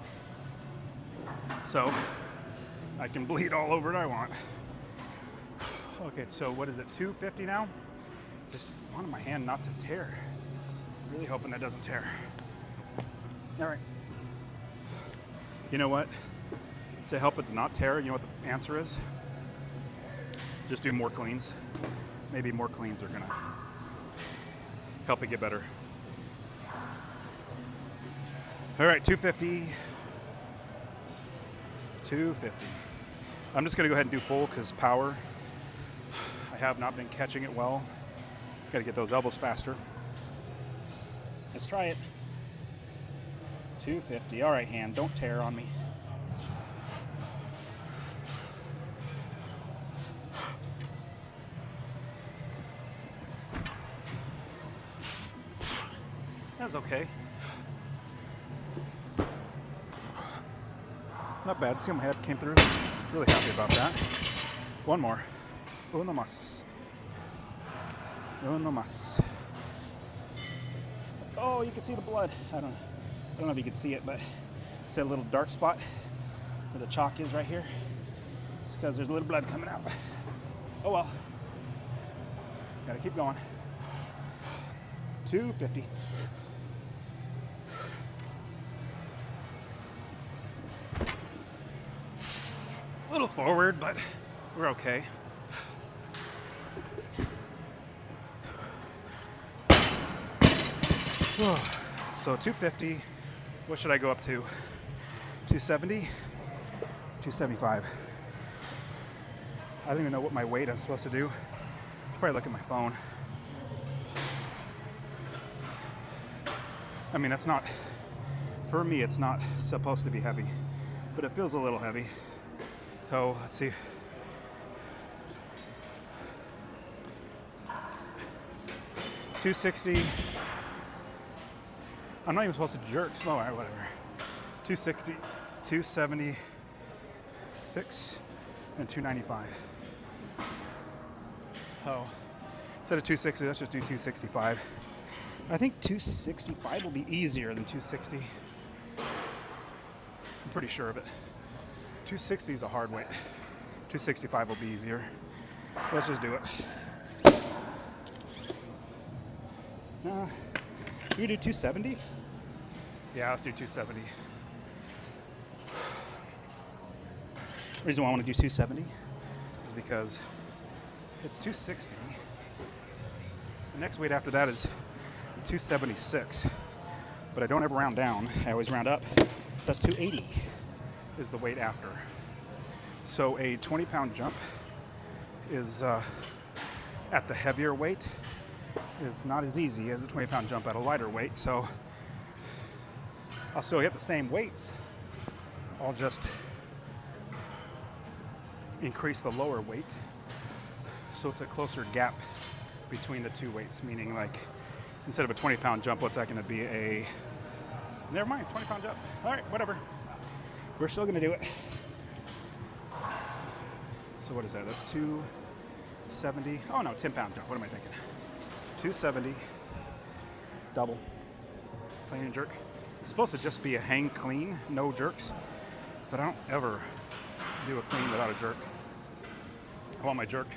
So I can bleed all over it I want. Okay, so what is it, 250 now? Just wanted my hand not to tear. Really hoping that doesn't tear. All right. You know what? To help it to not tear, you know what the answer is? Just do more cleans. Maybe more cleans are gonna help it get better. All right, 250. 250. I'm just gonna go ahead and do full because power. I have not been catching it well. Got to get those elbows faster. Let's try it. 250. All right, hand, don't tear on me. That's okay. Not bad. See how my head came through? Really happy about that. One more. Uno más. Uno más. Oh, you can see the blood. I don't know if you can see it, but it's a little dark spot where the chalk is right here. It's because there's a little blood coming out. Oh well. Gotta keep going. 250. A little forward, but we're okay. So 250, what should I go up to? 270? 275. I don't even know what my weight I'm supposed to do. I'll probably look at my phone. I mean, that's not, for me, it's not supposed to be heavy, but it feels a little heavy. So let's see. 260. I'm not even supposed to jerk. Oh, all right, whatever. 260, 276, and 295. Oh, instead of 260, let's just do 265. I think 265 will be easier than 260. I'm pretty sure of it. 260 is a hard weight. 265 will be easier. Let's just do it. You do 270? Yeah, let's do 270. The reason why I want to do 270 is because it's 260. The next weight after that is 276. But I don't ever round down. I always round up. That's 280 is the weight after. So a 20-pound jump is at the heavier weight is not as easy as a 20-pound jump at a lighter weight. So I'll still hit the same weights. I'll just increase the lower weight so it's a closer gap between the two weights, meaning like instead of a 20-pound jump, what's that going to be? Never mind, 20-pound jump. All right, whatever. We're still going to do it. So what is that? That's 270. Oh no, 10-pound jump. What am I thinking? 270 double clean and jerk. It's supposed to just be a hang clean, no jerks, but I don't ever do a clean without a jerk. I want my jerk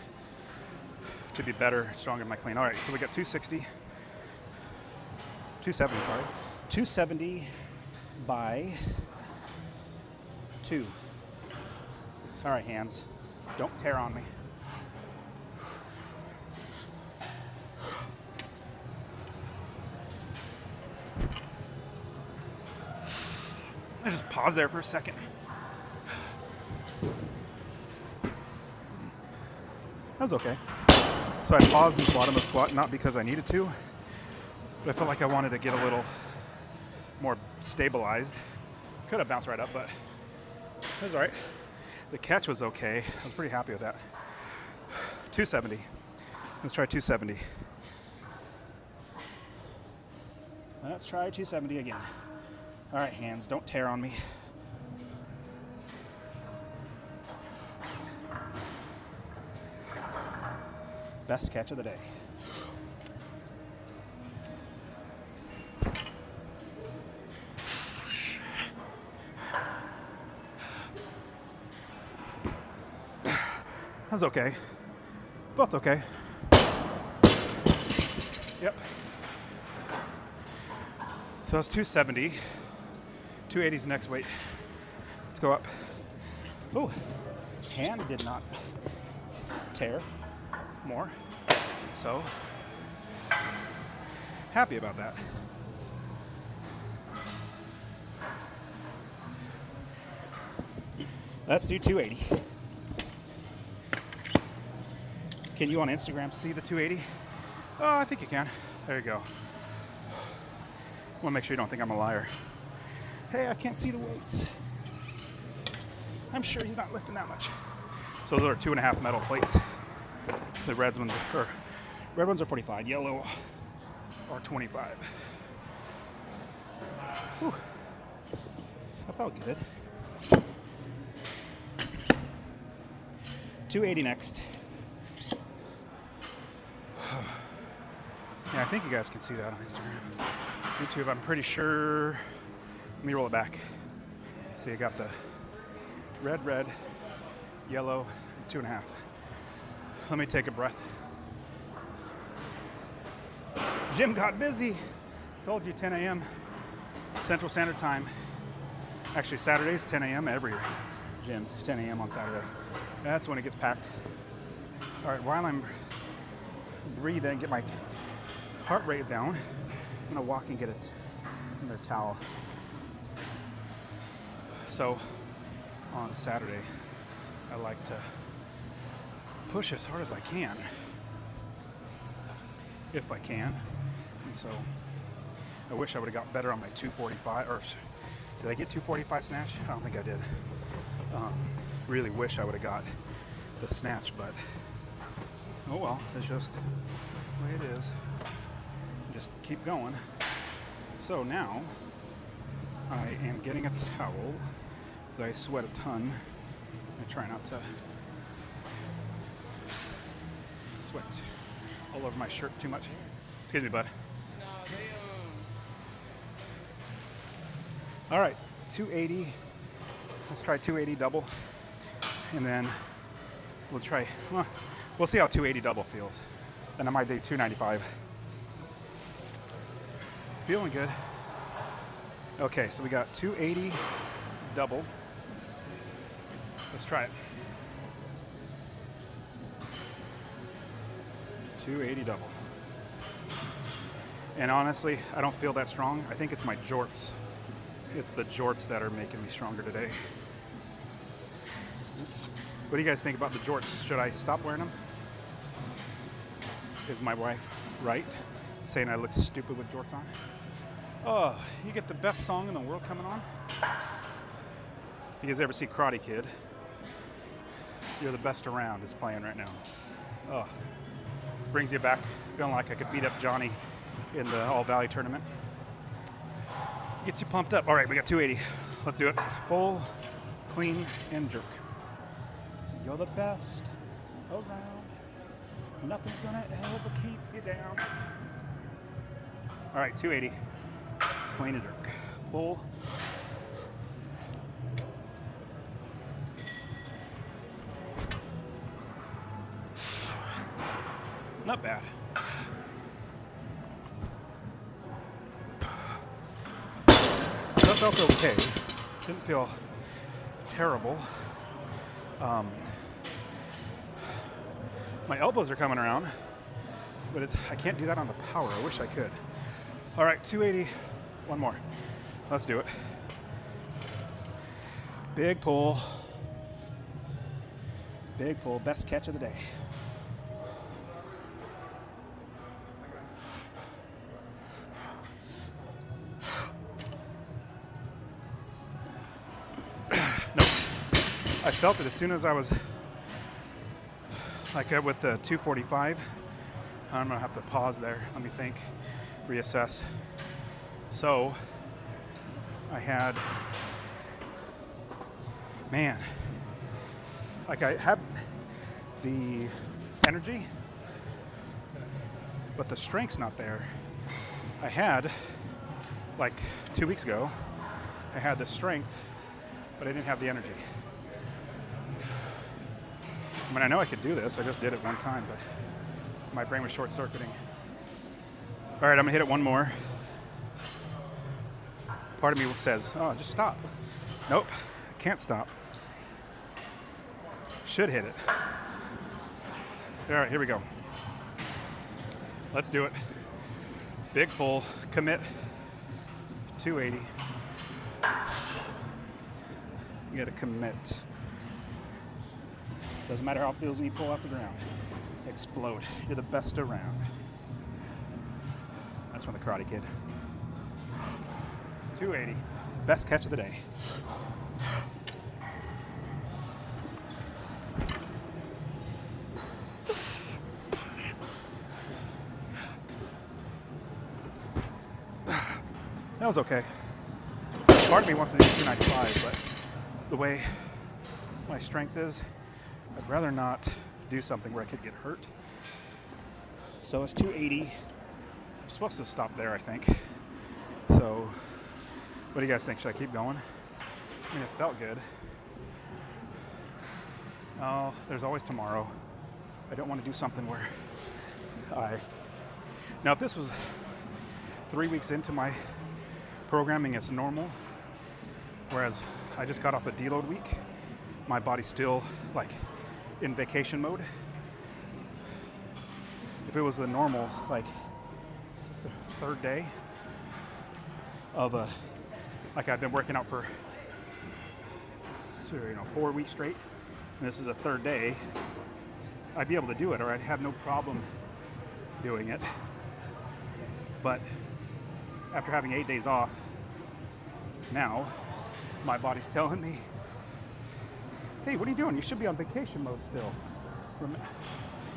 to be better, stronger than my clean. All right, so we got 270, sorry. 270 by 2. All right, hands, don't tear on me. I just pause there for a second. That was okay. So I paused in the bottom of the squat, not because I needed to, but I felt like I wanted to get a little more stabilized. Could have bounced right up, but it was all right. The catch was okay. I was pretty happy with that. 270. Let's try 270. Let's try 270 again. All right, hands, don't tear on me. Best catch of the day. That was okay. Felt okay. Yep. So that's 270. 280 is the next weight. Let's go up. Oh, hand did not tear more. So, happy about that. Let's do 280. Can you on Instagram see the 280? Oh, I think you can. There you go. I want to make sure you don't think I'm a liar. Hey, I can't see the weights. I'm sure he's not lifting that much. So those are 2.5 metal plates. The red ones are 45, yellow are 25. Whew. That felt good. 280 next. Yeah, I think you guys can see that on Instagram. YouTube, I'm pretty sure. Let me roll it back. See, I got the red, yellow, 2.5. Let me take a breath. Gym got busy. Told you 10 a.m. Central Standard Time. Actually, Saturdays, 10 a.m. every gym. 10 a.m. on Saturday. That's when it gets packed. All right, while I'm breathing, get my heart rate down, I'm gonna walk and get it in their towel. So on Saturday, I like to push as hard as I can, if I can. And so I wish I would have got better on my 245, or did I get 245 snatch? I don't think I did. Really wish I would have got the snatch, but oh well, it's just the way it is. Just keep going. So now I am getting a towel that I sweat a ton. I try not to sweat all over my shirt too much. Excuse me, bud. All right, 280. Let's try 280 double. And then we'll try, well, we'll see how 280 double feels. Then I might do 295. Feeling good. Okay, so we got 280 double. Let's try it. 280 double. And honestly, I don't feel that strong. I think it's my jorts. It's the jorts that are making me stronger today. What do you guys think about the jorts? Should I stop wearing them? Is my wife right saying I look stupid with jorts on? Oh, you get the best song in the world coming on? You guys ever see Karate Kid? You're the Best Around is playing right now. Oh, brings you back feeling like I could beat up Johnny in the All Valley tournament. Gets you pumped up. All right, we got 280. Let's do it. Full, clean, and jerk. You're the best around. Nothing's gonna ever keep you down. All right, 280. Clean and jerk. Full. Not bad. That felt okay. Didn't feel terrible. My elbows are coming around, but I can't do that on the power. I wish I could. All right, 280. One more. Let's do it. Big pull. Big pull. Best catch of the day. I felt it as soon as I was like with the 245. I'm gonna have to pause there. Let me think, reassess. So I had, man, like I had the energy, but the strength's not there. I had, like 2 weeks ago, I had the strength, but I didn't have the energy. I mean, I know I could do this. I just did it one time, but my brain was short-circuiting. All right, I'm gonna hit it one more. Part of me says, oh, just stop. Nope, I can't stop. Should hit it. All right, here we go. Let's do it. Big pull, commit, 280. You gotta commit. Doesn't matter how it feels when you pull off the ground. Explode. You're the best around. That's from the Karate Kid. 280. Best catch of the day. That was okay. Part of me wants to do 295, but the way my strength is, I'd rather not do something where I could get hurt. So it's 280. I'm supposed to stop there, I think. So what do you guys think? Should I keep going? I mean, it felt good. Oh, there's always tomorrow. I don't want to do something where now if this was 3 weeks into my programming as normal, whereas I just got off a deload week, my body's still like in vacation mode. If it was the normal like third day of like I've been working out for 4 weeks straight, and this is a third day, I'd be able to do it, or I'd have no problem doing it. But after having 8 days off, now my body's telling me, hey, what are you doing? You should be on vacation mode still.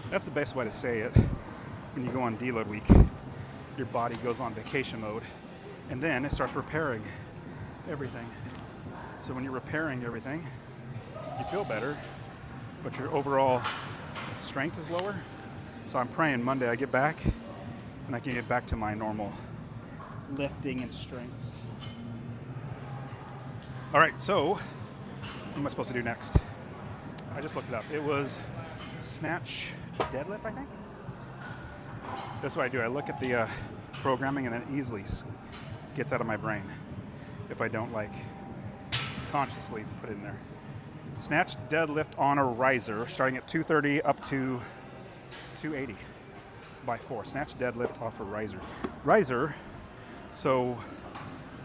That's the best way to say it. When you go on deload week, your body goes on vacation mode, and then it starts repairing everything. So when you're repairing everything, you feel better, but your overall strength is lower. So I'm praying Monday I get back, and I can get back to my normal lifting and strength. All right, so what am I supposed to do next? I just looked it up. It was snatch deadlift, I think. That's what I do. I look at the programming, and then it easily gets out of my brain if I don't like consciously put it in there. Snatch deadlift on a riser, starting at 230 up to 280 by 4. Snatch deadlift off a riser. Riser, so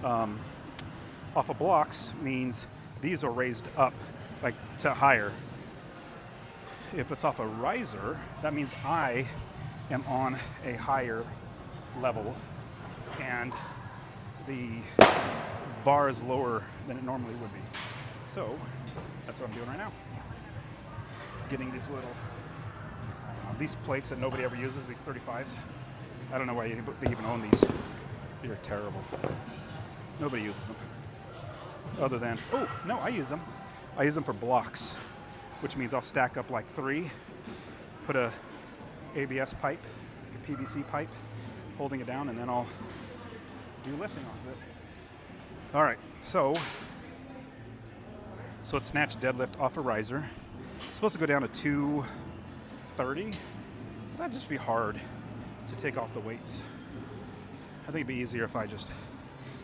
off of blocks means these are raised up, like to higher. if it's off a riser, that means I am on a higher level and the bar is lower than it normally would be. So that's what I'm doing right now. Getting these little, these plates that nobody ever uses, these 35s. I don't know why they even own these. They're terrible. Nobody uses them. Other than, oh, no, I use them. I use them for blocks, which means I'll stack up like 3, put a ABS pipe, a PVC pipe, holding it down, and then I'll do lifting off it. All right, so it's snatch deadlift off a riser. It's supposed to go down to 230. That'd just be hard to take off the weights. I think it'd be easier if I just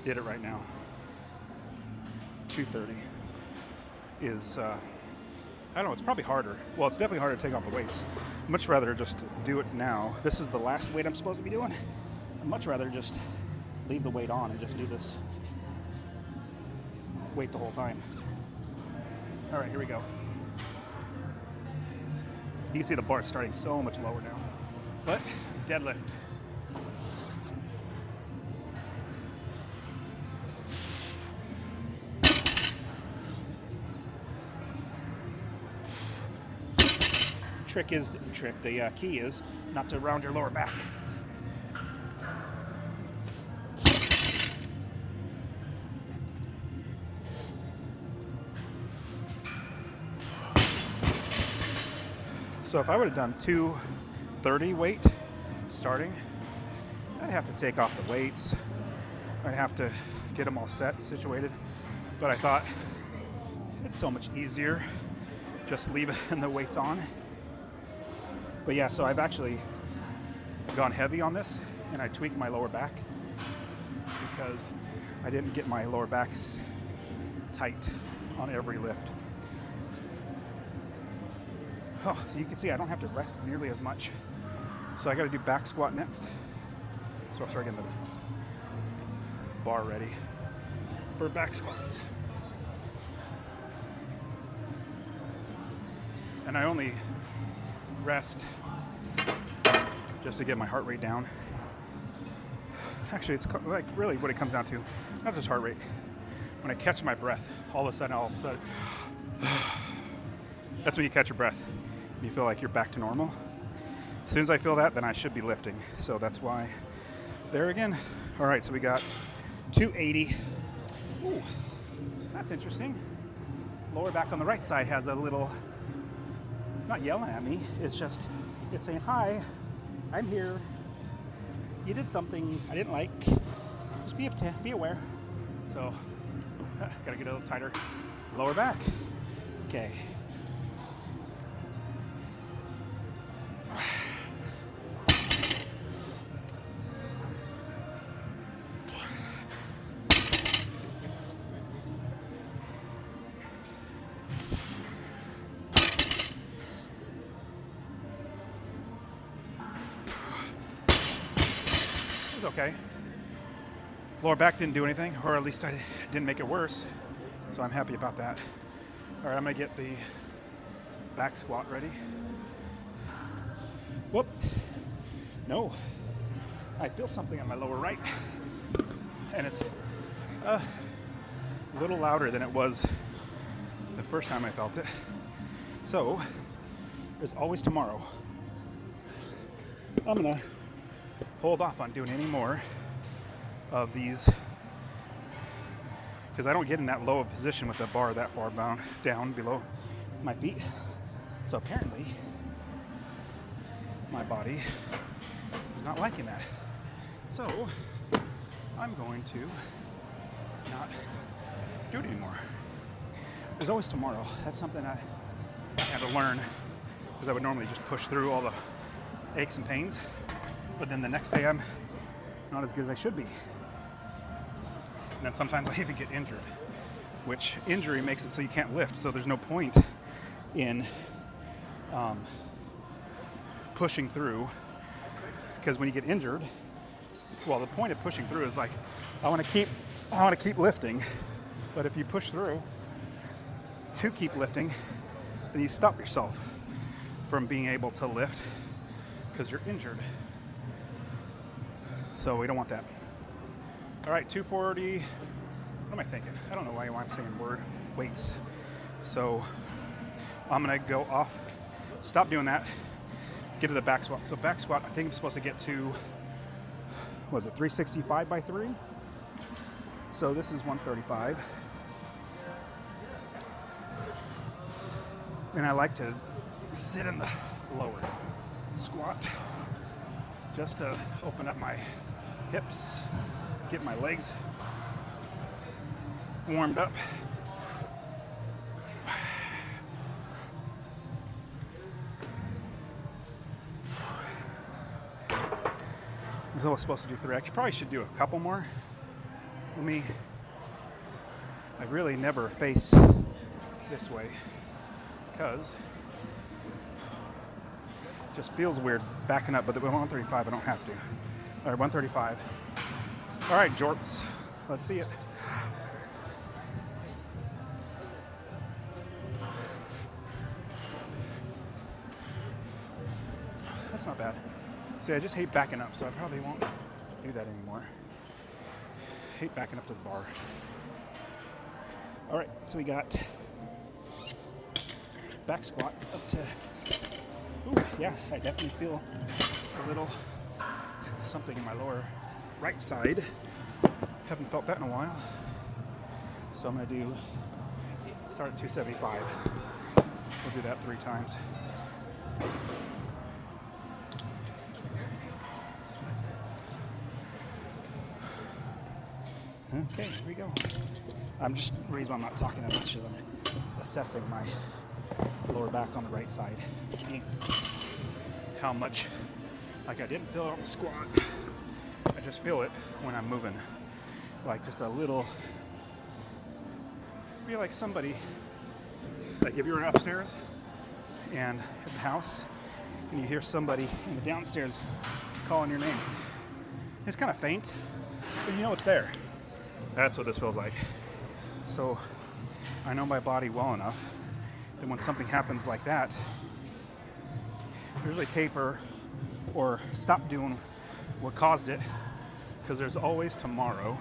did it right now. 230 is, I don't know, it's probably harder. Well, it's definitely harder to take off the weights. I'd much rather just do it now. This is the last weight I'm supposed to be doing. I'd much rather just leave the weight on and just do this weight the whole time. All right, here we go. You can see the bar starting so much lower now. But deadlift. The key is not to round your lower back. So if I would have done 230 weight starting, I'd have to take off the weights. I'd have to get them all set, situated. But I thought it's so much easier just leaving the weights on. But yeah, so I've actually gone heavy on this, and I tweaked my lower back because I didn't get my lower back tight on every lift. Oh, so you can see I don't have to rest nearly as much. So I got to do back squat next. So I'll start getting the bar ready for back squats. And I only rest just to get my heart rate down. Actually, it's like really what it comes down to, not just heart rate. When I catch my breath, all of a sudden, that's when you catch your breath. You feel like you're back to normal. As soon as I feel that, then I should be lifting. So that's why, there again. All right, so we got 280. Ooh, that's interesting. Lower back on the right side has a little, it's not yelling at me, it's saying, hi, I'm here. You did something I didn't like. Just be aware. So, gotta get a little tighter. Lower back. Okay. Okay. Lower back didn't do anything, or at least I didn't make it worse. So I'm happy about that. All right, I'm gonna get the back squat ready. Whoop. No. I feel something on my lower right. And it's a little louder than it was the first time I felt it. So, there's always tomorrow. I'm gonna hold off on doing any more of these because I don't get in that low of position with the bar that far down below my feet. So apparently my body is not liking that. So I'm going to not do it anymore. There's always tomorrow. That's something I had to learn because I would normally just push through all the aches and pains. But then the next day I'm not as good as I should be. And then sometimes I even get injured, which injury makes it so you can't lift. So there's no point in pushing through, because when you get injured, well, the point of pushing through is like, I want to keep lifting. But if you push through to keep lifting, then you stop yourself. from being able to lift because you're injured. So we don't want that. All right, 240. What am I thinking? I don't know why I'm saying weights. So I'm gonna go off, stop doing that, get to the back squat. So back squat, I think I'm supposed to get to, was it 365 by 3? So this is 135. And I like to sit in the lower squat just to open up my hips, get my legs warmed up. I was supposed to do 3. I probably should do a couple more. I really never face this way because it just feels weird backing up, but with 135 I don't have to. All right, 135. All right, jorts, let's see it. That's not bad. See, I just hate backing up, so I probably won't do that anymore. Hate backing up to the bar. All right, so we got back squat up to, ooh, yeah, I definitely feel a little something in my lower right side. Haven't felt that in a while. So I'm gonna start at 275. We'll do that 3 times. Okay, here we go. I'm just, the reason why I'm not talking that much is I'm assessing my lower back on the right side. See how much, like I didn't feel it on the squat. I just feel it when I'm moving. Like just a little, be like somebody, like if you're upstairs and at the house and you hear somebody in the downstairs calling your name. It's kind of faint, but you know it's there. That's what this feels like. So I know my body well enough that when something happens like that, usually taper or stop doing what caused it, because there's always tomorrow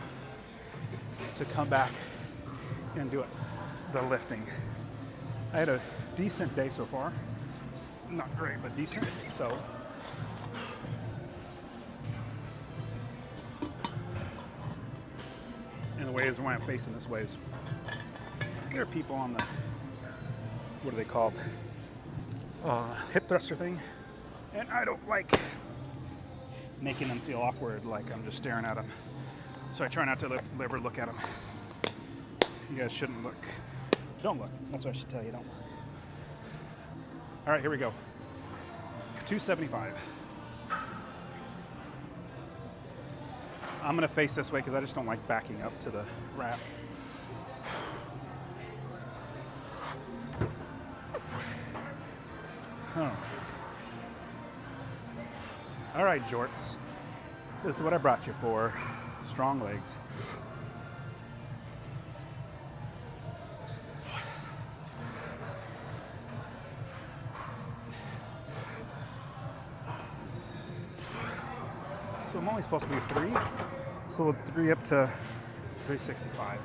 to come back and do it, the lifting. I had a decent day so far. Not great, but decent. So and the way is why I'm facing this way is there are people on the, what are they called? Hip thruster thing. And I don't like making them feel awkward, like I'm just staring at them. So I try not to ever look at them. You guys shouldn't look. Don't look. That's what I should tell you. Don't look. All right, here we go. 275. I'm gonna face this way because I just don't like backing up to the rack. All right, jorts. This is what I brought you for. Strong legs. So I'm only supposed to do 3. So we'll 3 up to 365.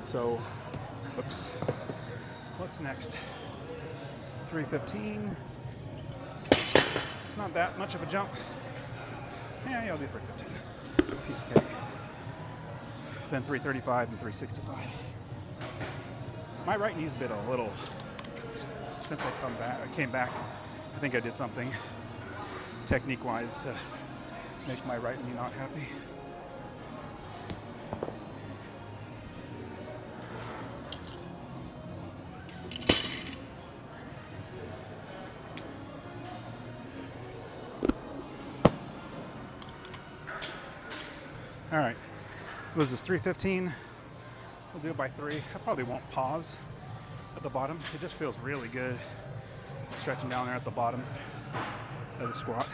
So, oops. What's next? 315. It's not that much of a jump. Yeah, I'll do 315. Piece of cake. Then 335 and 365. My right knee's been a little, since I came back, I think I did something technique-wise to make my right knee not happy. All right, this is 315. We'll do it by 3. I probably won't pause at the bottom. It just feels really good stretching down there at the bottom of the squat.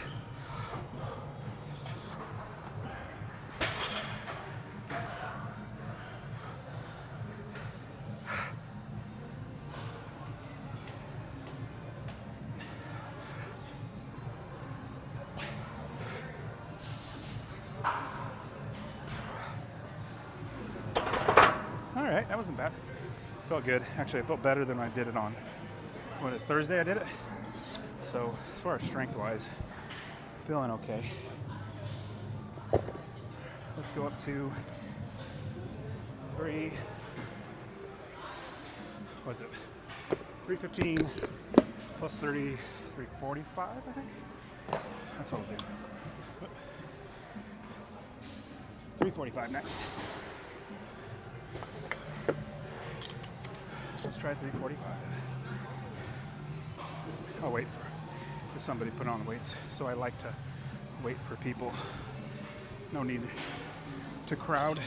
right. That wasn't bad. Felt good. Actually, I felt better than I did it on Thursday. I did it. So as far as strength-wise, feeling okay. Let's go up to 315 plus 30, 345, I think. That's what we'll do. 345 next. Let's try 345. I'll wait for somebody to put on the weights. So I like to wait for people. No need to crowd.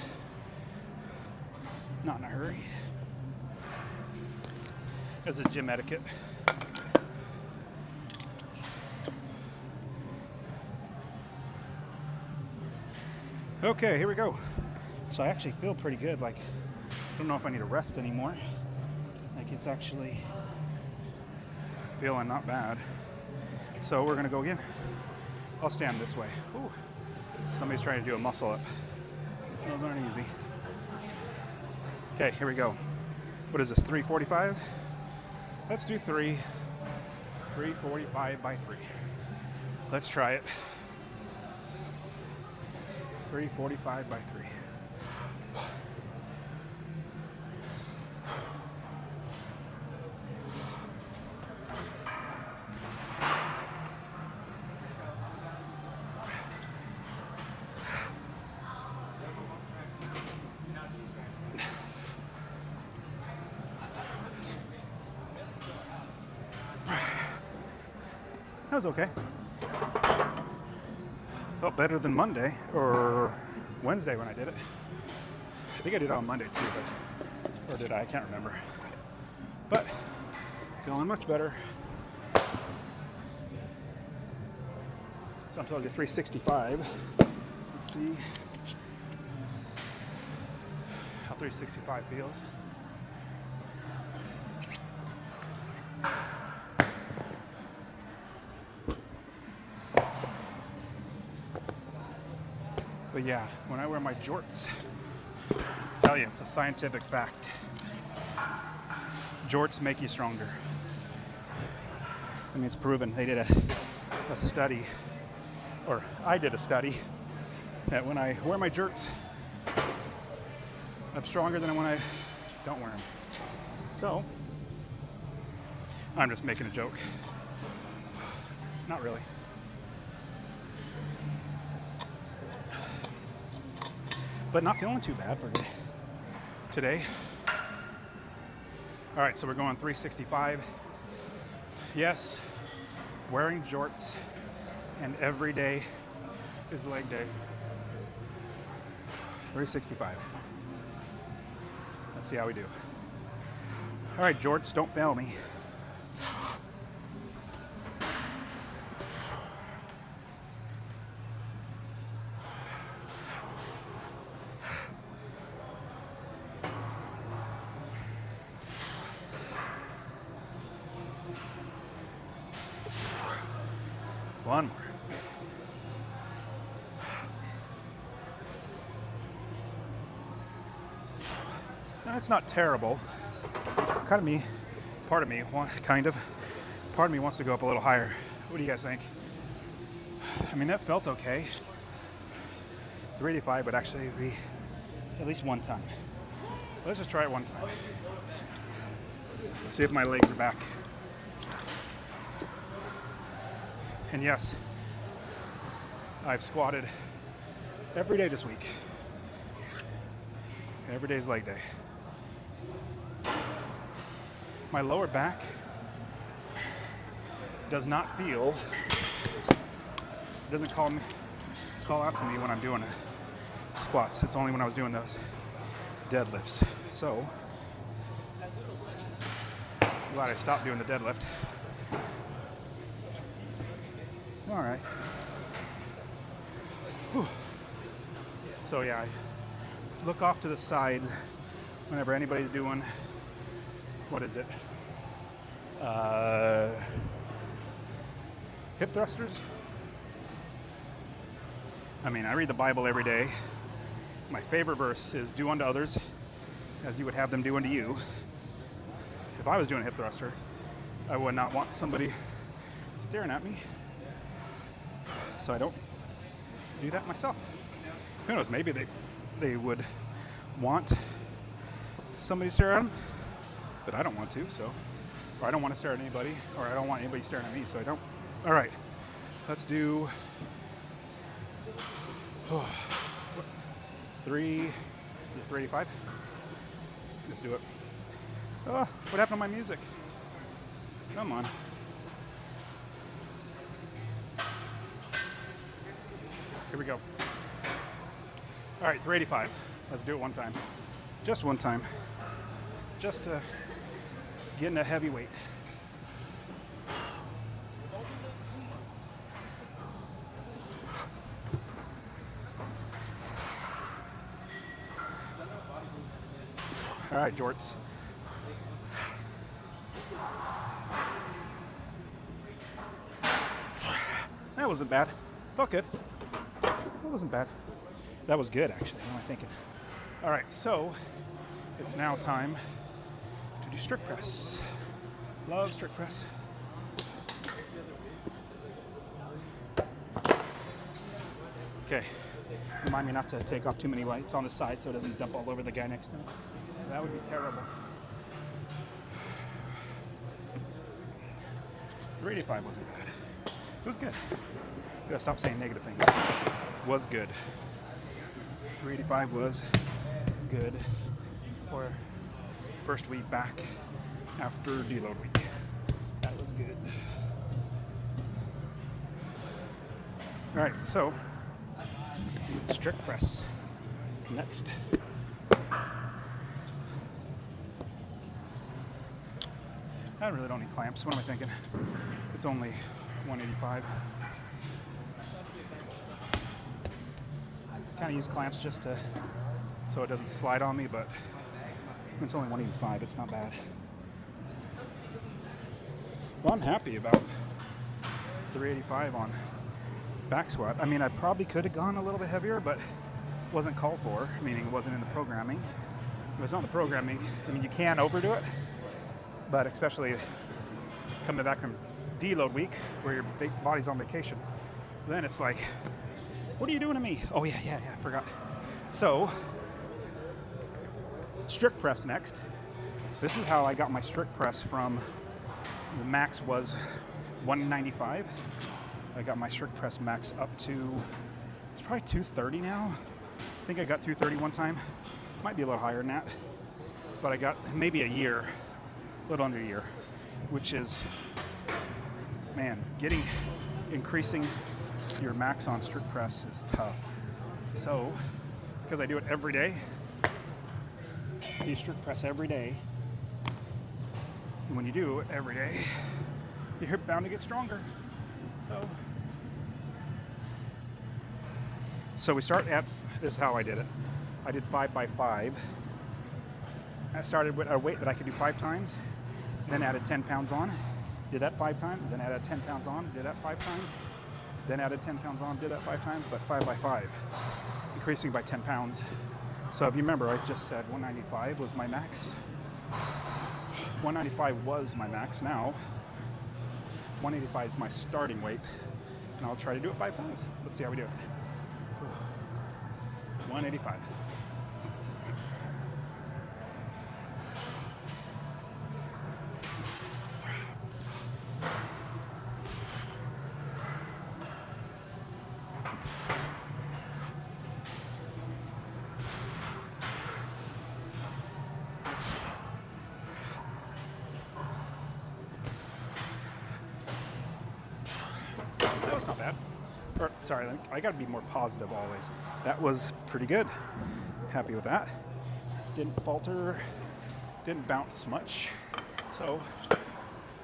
Not in a hurry. As a gym etiquette. Okay, here we go. So I actually feel pretty good. Like, I don't know if I need to rest anymore. Like, it's actually feeling not bad. So we're gonna go again. I'll stand this way. Ooh, somebody's trying to do a muscle up. Those aren't easy. Okay, here we go. What is this, 345? Let's do 345 by 3. Let's try it. 345 by 3. That was okay. Felt better than Monday or Wednesday when I did it. I think I did it on Monday too, but or did I? I can't remember. But feeling much better. So I'm told to 365. Let's see how 365 feels. But yeah, when I wear my jorts, I tell you, it's a scientific fact. Jorts make you stronger. I mean, it's proven. They did a study, or I did a study, that when I wear my jorts, I'm stronger than when I don't wear them. So, I'm just making a joke. Not really. But not feeling too bad for today. All right, so we're going 365. Yes, wearing jorts, and every day is leg day. 365. Let's see how we do. All right, jorts, don't fail me. One more. That's not terrible. Part of me wants to go up a little higher. What do you guys think? I mean, that felt okay. 385 would actually be at least one time. Let's just try it one time. Let's see if my legs are back. And yes, I've squatted every day this week. Every day is leg day. My lower back does not feel, it doesn't call out to me when I'm doing squats. It's only when I was doing those deadlifts. So, I'm glad I stopped doing the deadlift. All right. Whew. So yeah, I look off to the side whenever anybody's doing, what is it? Hip thrusters. I mean, I read the Bible every day. My favorite verse is do unto others as you would have them do unto you. If I was doing a hip thruster, I would not want somebody staring at me, so I don't do that myself. Who knows, maybe they would want somebody to stare at them, but I don't want to, so, or I don't want to stare at anybody, or I don't want anybody staring at me, so I don't. All right, let's do 385. Let's do it. Oh, what happened to my music? Come on. Here we go. All right, 385. Let's do it one time. Just one time. Just to get in a heavy weight. All right, jorts. That wasn't bad. Felt good. That wasn't bad. That was good, actually. What am I thinking? All right, so it's now time to do strict press. Love strict press. Okay. Remind me not to take off too many weights on the side so it doesn't dump all over the guy next to me. That would be terrible. 385 wasn't bad. It was good. Gotta stop saying negative things. Was good. 385 was good for first week back after deload week. That was good. All right, so strict press next. I really don't need clamps. What am I thinking? It's only 185. Kind of use clamps just to so it doesn't slide on me, but it's only 185. It's not bad. Well, I'm happy about 385 on back squat. I mean, I probably could have gone a little bit heavier, but it wasn't called for, meaning it wasn't in the programming. If it's not in the programming, I mean, you can overdo it, but especially coming back from deload week where your body's on vacation, then it's like, what are you doing to me? Oh, yeah, I forgot. So, strict press next. This is how I got my strict press from, the max was 195. I got my strict press max up to, it's probably 230 now. I think I got 230 one time. Might be a little higher than that. But I got maybe a year, a little under a year, which is, man, increasing your max on strict press is tough. So, it's because I do it every day. You strict press every day. And when you do it every day, you're bound to get stronger. So we start at, this is how I did it. I did 5 by 5. I started with a weight that I could do 5 times, then added 10 pounds on. Did that 5 times, then added 10 pounds on, did that 5 times, then added 10 pounds on, did that 5 times, but 5 by 5, increasing by 10 pounds. So if you remember, I just said 195 was my max. 195 was my max. Now, 185 is my starting weight, and I'll try to do it 5 times. Let's see how we do it. 185. That was not bad. Or, sorry, I gotta be more positive always. That was pretty good. Happy with that. Didn't falter, didn't bounce much. So, it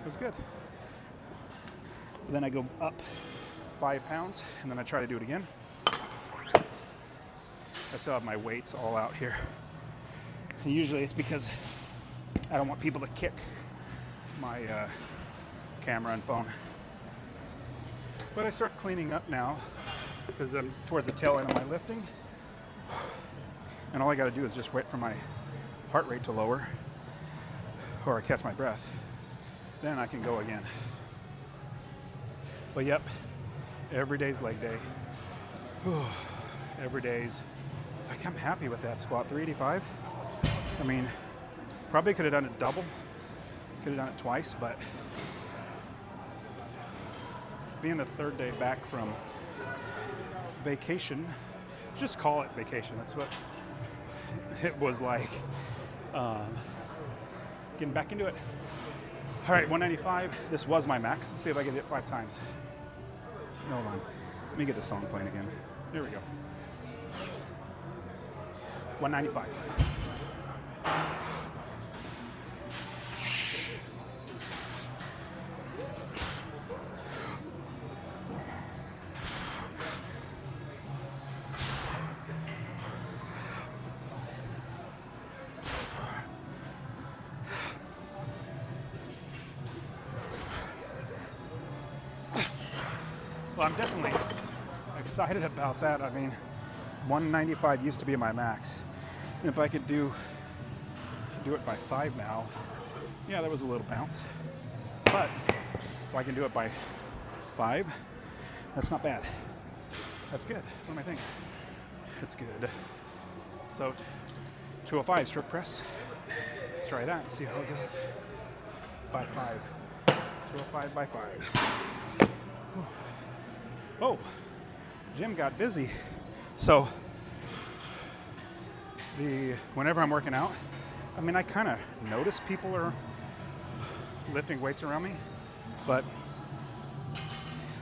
was good. Then I go up 5 pounds, and then I try to do it again. I still have my weights all out here. And usually it's because I don't want people to kick my camera and phone. But I start cleaning up now because I'm towards the tail end of my lifting. And all I got to do is just wait for my heart rate to lower, or I catch my breath, then I can go again. But yep, every day's leg day. Every day's, I'm happy with that squat, 385. I mean, probably could have done it double, could have done it twice, but being the third day back from vacation, just call it vacation, that's what it was like, getting back into it. All right, 195, this was my max. Let's see if I can hit it 5 times. Hold on, let me get the song playing again. Here we go. 195. Well, I'm definitely excited about that. I mean, 195 used to be my max. And if I could do it by 5 now, yeah, there was a little bounce. But if I can do it by 5, that's not bad. That's good. What am I thinking? It's good. So 205 strict press. Let's try that and see how it goes. By 5. 205 by 5. Oh, gym got busy. So whenever I'm working out, I mean, I kind of notice people are lifting weights around me, but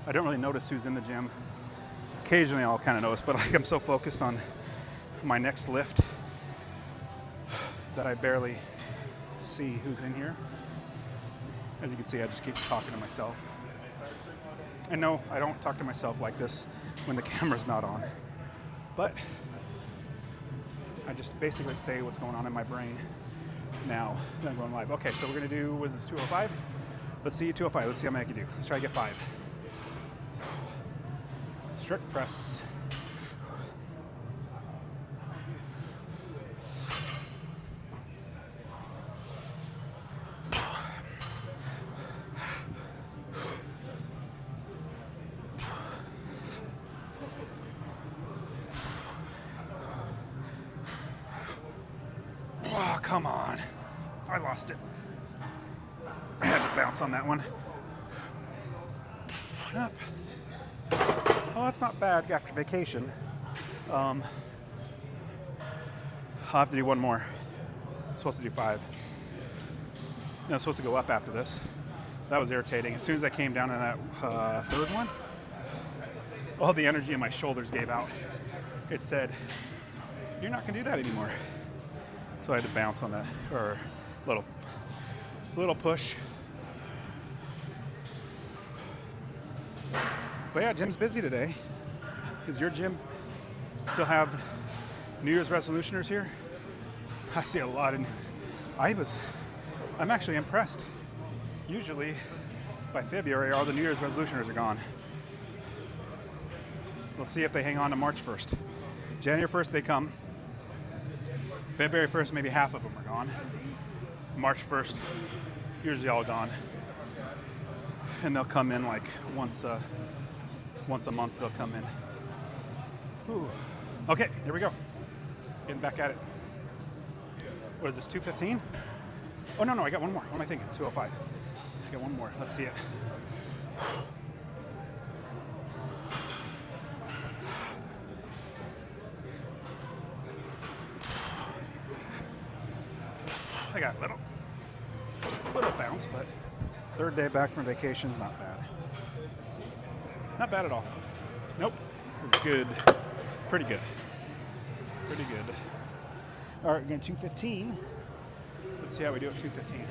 I don't really notice who's in the gym. Occasionally I'll kind of notice, but like I'm so focused on my next lift that I barely see who's in here. As you can see, I just keep talking to myself. And no, I don't talk to myself like this when the camera's not on. But I just basically say what's going on in my brain now that I'm going live. Okay, so we're gonna do, was this 205? Let's see 205, let's see how many I can do. Let's try to get 5. Strict press. Oh, come on. I lost it. I had to bounce on that one. Up. Oh, that's not bad after vacation. I'll have to do one more. I'm supposed to do 5. No, I'm supposed to go up after this. That was irritating. As soon as I came down on that third one, all the energy in my shoulders gave out. It said, you're not gonna do that anymore. So I had to bounce on that, or little push. But yeah, gym's busy today. Does your gym still have New Year's resolutioners here? I see a lot of, I'm actually impressed. Usually by February, all the New Year's resolutioners are gone. We'll see if they hang on to March 1st. January 1st they come. February 1st, maybe half of them are gone. March 1st, usually all gone. And they'll come in like once a month they'll come in. Whew. Okay, here we go. Getting back at it. What is this, 215? Oh, no, I got one more. What am I thinking? 205. I got one more. Let's see it. I got a little bounce, but third day back from vacation is not bad. Not bad at all. Nope. Good. Pretty good. Pretty good. All right, we're going to 215. Let's see how we do at 215.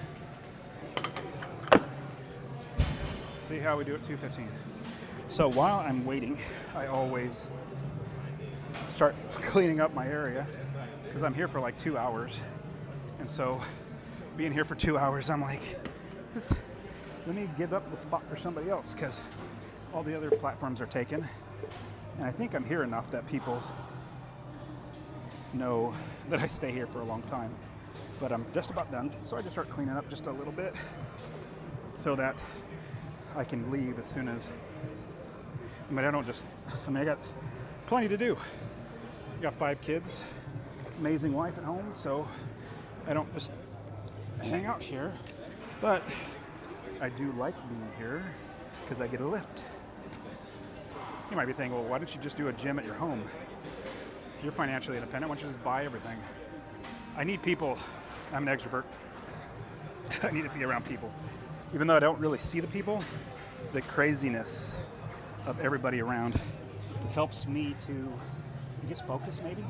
See how we do at 215. So while I'm waiting, I always start cleaning up my area because I'm here for like 2 hours. And so being here for 2 hours, I'm like, let me give up the spot for somebody else because all the other platforms are taken. And I think I'm here enough that people know that I stay here for a long time. but I'm just about done. So I just start cleaning up just a little bit so that I can leave as soon as, I got plenty to do. I got 5 kids, amazing wife at home, so I don't just hang out here, but I do like being here because I get a lift. You might be thinking, well, why don't you just do a gym at your home? You're financially independent. Why don't you just buy everything? I need people. I'm an extrovert. I need to be around people. Even though I don't really see the people, the craziness of everybody around helps me to, I guess, focus maybe.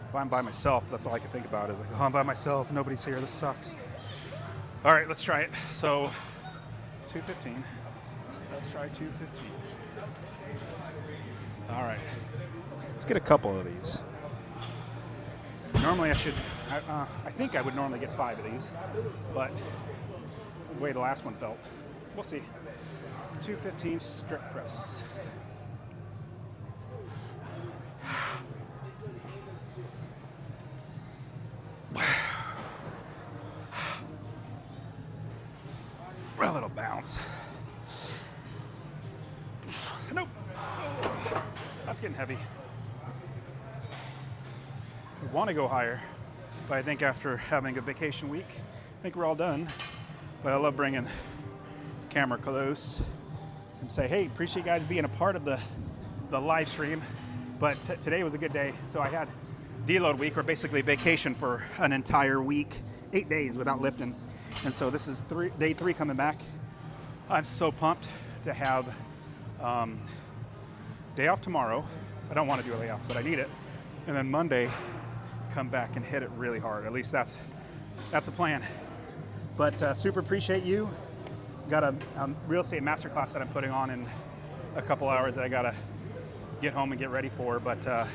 If I'm by myself, that's all I can think about is like, oh, I'm by myself, nobody's here, this sucks. All right, let's try it. So 215. Let's try 215. All right, let's get a couple of these. Normally I think I would normally get 5 of these, but the way the last one felt, we'll see. 215 strict press. A little bounce. Nope. That's getting heavy. We want to go higher, but I think after having a vacation week, I think we're all done. But I love bringing the camera close and say, hey, appreciate you guys being a part of the live stream. But today was a good day. So I had deload week, or basically vacation for an entire week, 8 days without lifting. And so this is day 3 coming back. I'm so pumped to have day off tomorrow. I don't want to do a layoff, but I need it. And then Monday, come back and hit it really hard. At least that's the plan. But super appreciate you. Got a real estate masterclass that I'm putting on in a couple hours that I gotta get home and get ready for. But